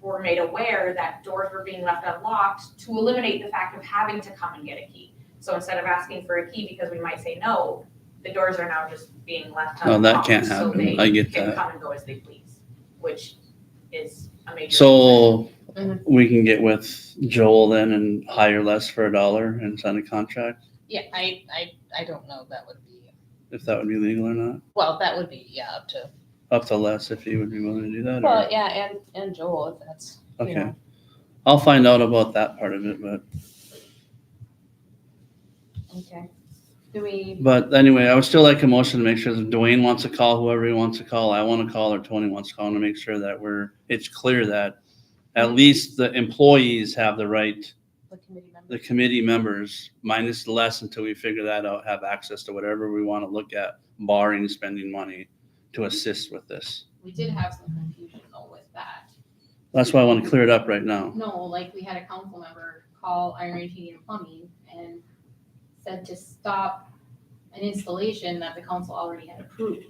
Speaker 10: were made aware that doors were being left unlocked to eliminate the fact of having to come and get a key. So instead of asking for a key because we might say no, the doors are now just being left
Speaker 3: No,
Speaker 10: unlocked.
Speaker 3: that can't
Speaker 10: So
Speaker 3: happen.
Speaker 10: they
Speaker 3: I get
Speaker 10: can
Speaker 3: that.
Speaker 10: come and go as they please, which is a major.
Speaker 3: So
Speaker 2: Mhm.
Speaker 3: we can get with Joel then and hire less for $1 and sign a contract,
Speaker 12: Yeah, I don't know, that would be,
Speaker 3: if that would be legal or not.
Speaker 12: well, that would be, yeah, up to,
Speaker 3: Up to Les if he would be willing to do that.
Speaker 12: well,
Speaker 3: Or,
Speaker 12: yeah, and Joel, if that's, you
Speaker 3: okay,
Speaker 12: know.
Speaker 3: I'll find out about that part of it, but.
Speaker 12: Okay. Do we,
Speaker 3: But anyway, I would still like a motion to make sure that Dwayne wants to call, whoever he wants to call, I want to call, or Tony wants to call, and to make sure that it's clear that at least the employees have the right,
Speaker 12: the committee member?
Speaker 3: the committee members, minus the less until we figure that out, have access to whatever we want to look at, barring spending money to assist with this.
Speaker 2: We did have some confusion though with that.
Speaker 3: That's why I want to clear it up right now.
Speaker 2: No, like we had a council member call Iron Range Heating and Plumbing and said to stop an installation that the council already had approved.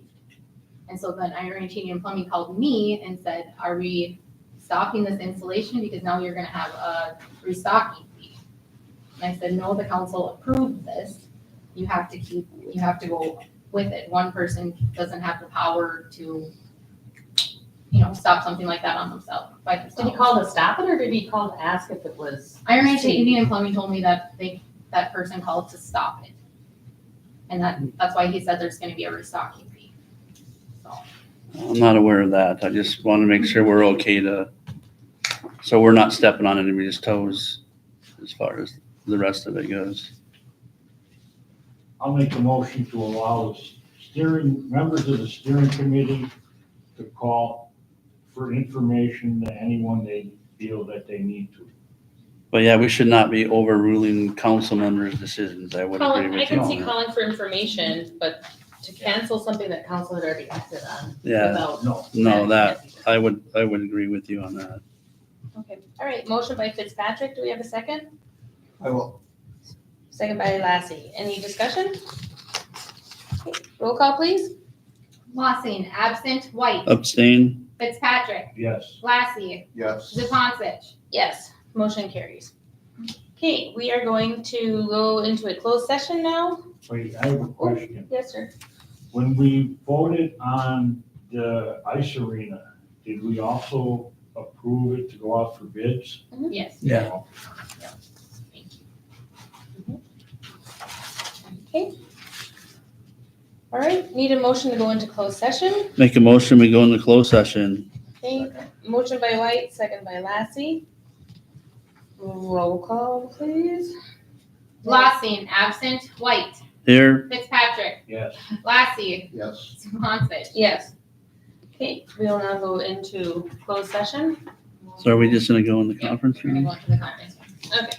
Speaker 2: And so then Iron Range Heating and Plumbing called me and said, are we stopping this installation because now you're gonna have a restocking fee? And I said, no, the council approved this. You have to go with it. One person doesn't have the power to, stop something like that on themselves, by themselves.
Speaker 12: Did he call to stop it, or did he call to ask if it was?
Speaker 2: Iron Range Heating and Plumbing told me that that person called to stop it. And that's why he said there's gonna be a restocking fee. So,
Speaker 3: I'm not aware of that. I just want to make sure we're okay so we're not stepping on anybody's toes as far as the rest of it goes.
Speaker 4: I'll make a motion to allow members of the steering committee to call for information to anyone they feel that they need to.
Speaker 3: But yeah, we should not be overruling council members' decisions. I would agree
Speaker 12: Calling, I
Speaker 3: with you
Speaker 12: can see
Speaker 3: on that.
Speaker 12: calling for information, but to cancel something that council had already acted on
Speaker 3: Yeah,
Speaker 12: without.
Speaker 4: No,
Speaker 3: I would agree with you on that.
Speaker 12: Okay, all right, motion by Fitzpatrick, do we have a second?
Speaker 6: I will.
Speaker 12: Second by Lassie, any discussion? Okay, roll call, please.
Speaker 2: Lossing, absent, White,
Speaker 3: Abstain?
Speaker 2: Fitzpatrick,
Speaker 4: yes.
Speaker 2: Lassie,
Speaker 6: Yes.
Speaker 2: Zupansich.
Speaker 12: Yes, motion carries. Okay, we are going to go into a closed session now.
Speaker 4: Wait, I have a question.
Speaker 12: Yes, sir.
Speaker 4: When we voted on the ice arena, did we also approve it to go out for bids?
Speaker 2: Yes.
Speaker 3: Yeah.
Speaker 12: Thank you. Okay. All right, need a motion to go into closed session.
Speaker 3: Make a motion, we go into closed session.
Speaker 12: Okay, motion by White, second by Lassie. Roll call, please.
Speaker 2: Lossing, absent, White,
Speaker 3: Here,
Speaker 2: Fitzpatrick,
Speaker 4: Yes.
Speaker 2: Lassie,
Speaker 6: Yes.
Speaker 2: Zupansich.
Speaker 12: Yes. Okay, we will now go into closed session.
Speaker 3: so are we just gonna go in the conference
Speaker 2: We're gonna
Speaker 3: room?
Speaker 2: go into the conference room.
Speaker 12: Okay.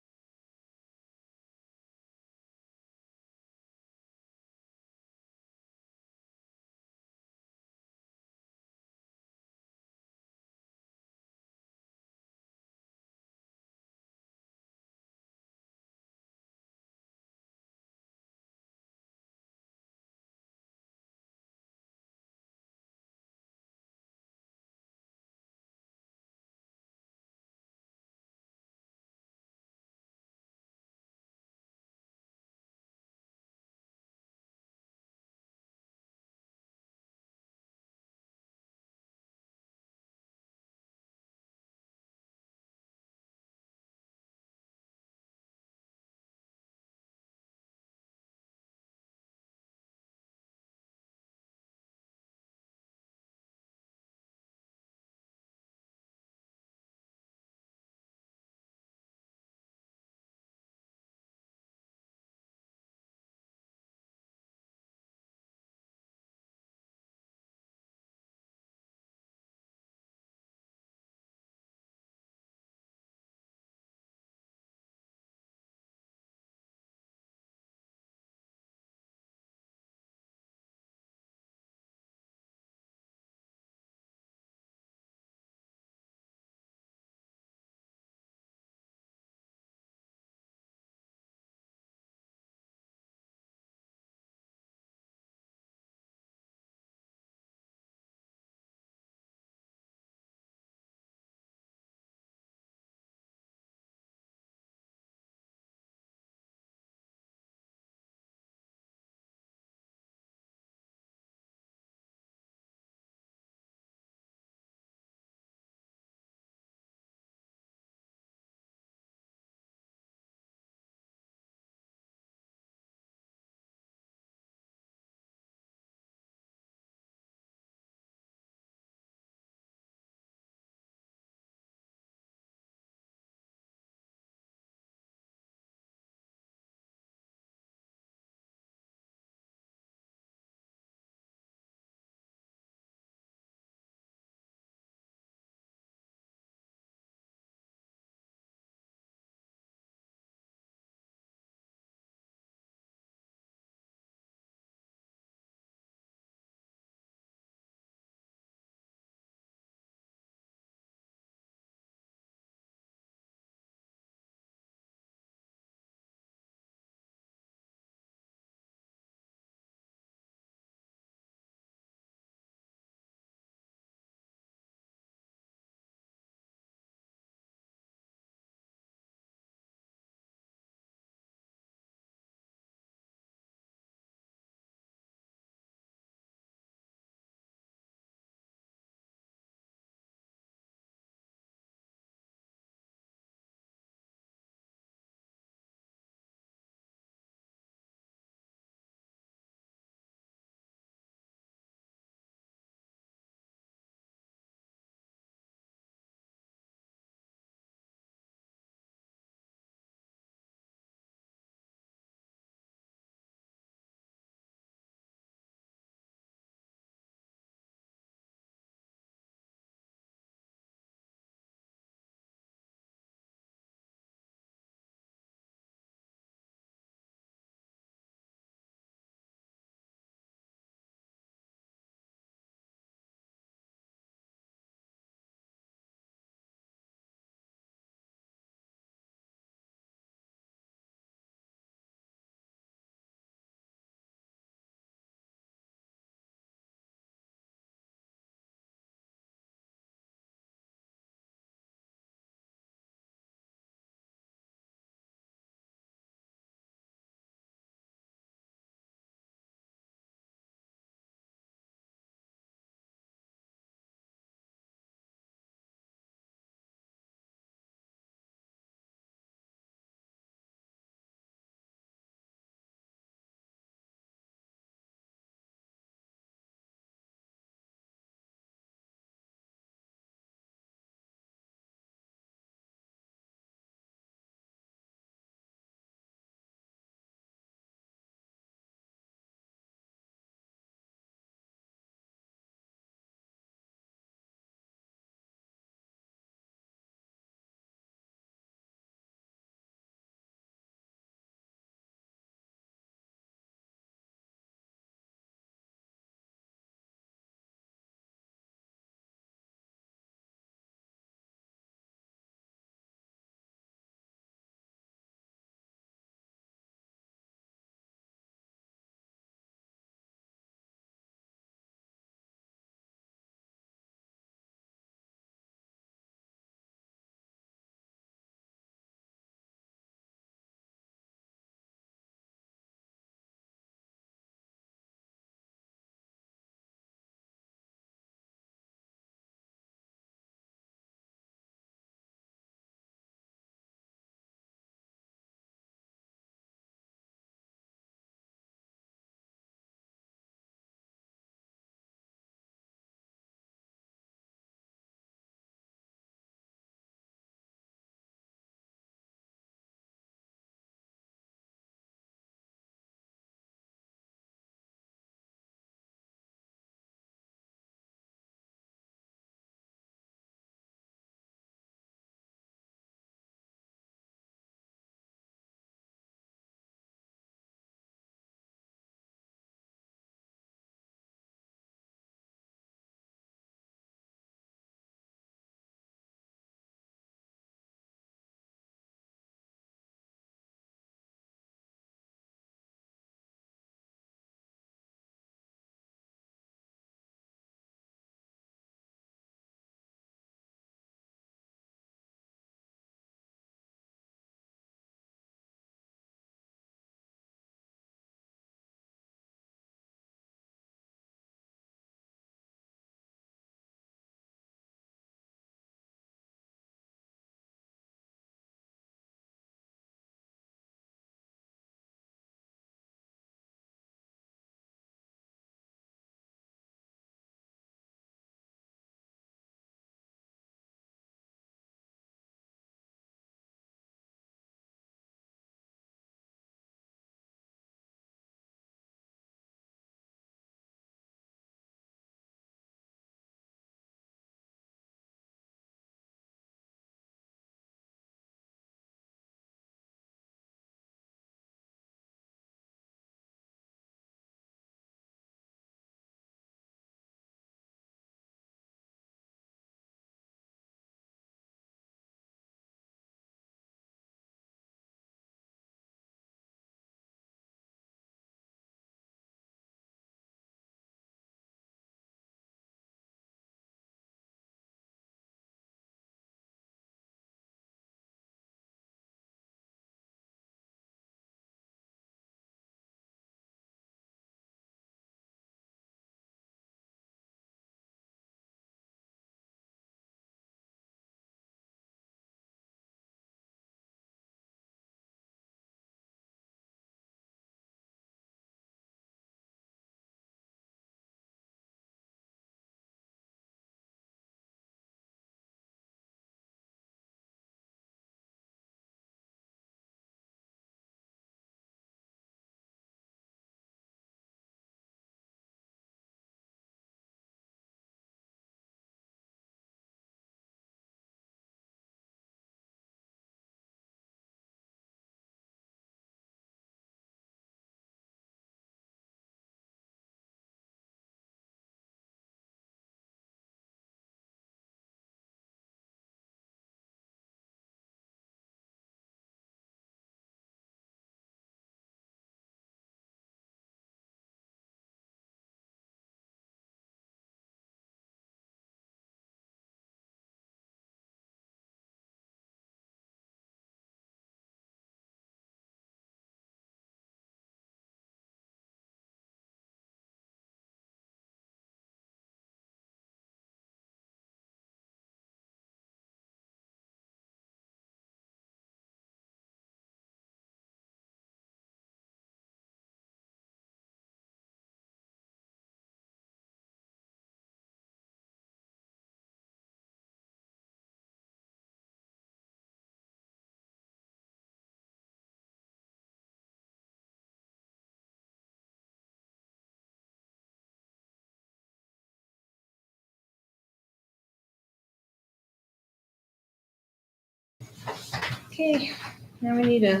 Speaker 12: Okay, now we need a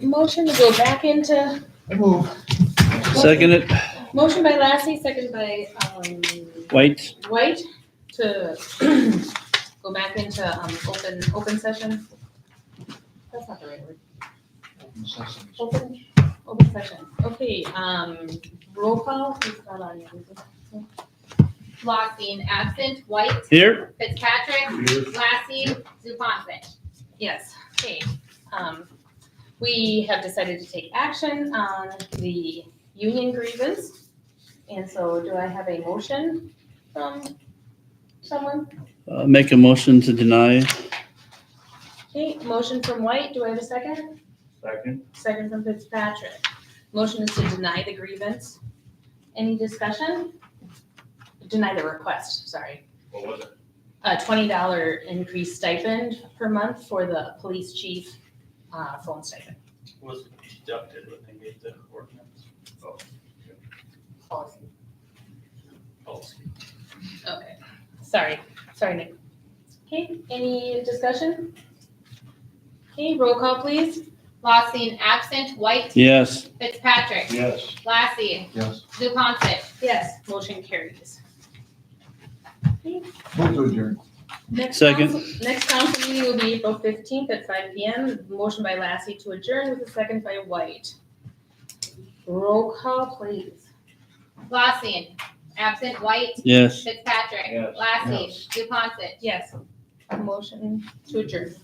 Speaker 12: motion to go back into,
Speaker 6: I move.
Speaker 3: Second it,
Speaker 12: motion by Lassie, second by,
Speaker 3: White.
Speaker 12: White, to go back into, open session. That's not the right word. Open session. Okay, roll call, it's not on yet, is it?
Speaker 2: Lossing absent, White,
Speaker 3: Here?
Speaker 2: Fitzpatrick, Lassie, Zupansich.
Speaker 12: Yes, okay. We have decided to take action on the union grievance. And so do I have a motion from someone?
Speaker 3: Make a motion to deny.
Speaker 12: Okay, motion from White, do I have a second?
Speaker 4: Second?
Speaker 12: Second from Fitzpatrick. Motion is to deny the grievance. Any discussion? Deny the request, sorry.
Speaker 9: What was it?
Speaker 12: A $20 increased stipend per month for the police chief phone stipend.
Speaker 11: Was deducted when they made the ordinance.
Speaker 12: Policy.
Speaker 11: Policy.
Speaker 12: Okay, sorry, Nick. Okay, any discussion? Okay, roll call please.
Speaker 2: Lossing absent, White,
Speaker 3: Yes.
Speaker 2: Fitzpatrick,
Speaker 4: Yes.
Speaker 2: Lassie,
Speaker 6: Yes.
Speaker 2: Zupansich.
Speaker 12: Yes. Motion carries.
Speaker 6: Move to adjourn.
Speaker 3: Second.
Speaker 12: Next council meeting will be April 15th at 5 PM. Motion by Lassie to adjourn with a second by White. Roll call please.
Speaker 2: Lossing absent, White,
Speaker 3: Yes.
Speaker 2: Fitzpatrick,
Speaker 4: Yes.
Speaker 2: Lassie, Zupansich.
Speaker 12: Yes. Motion to adjourn.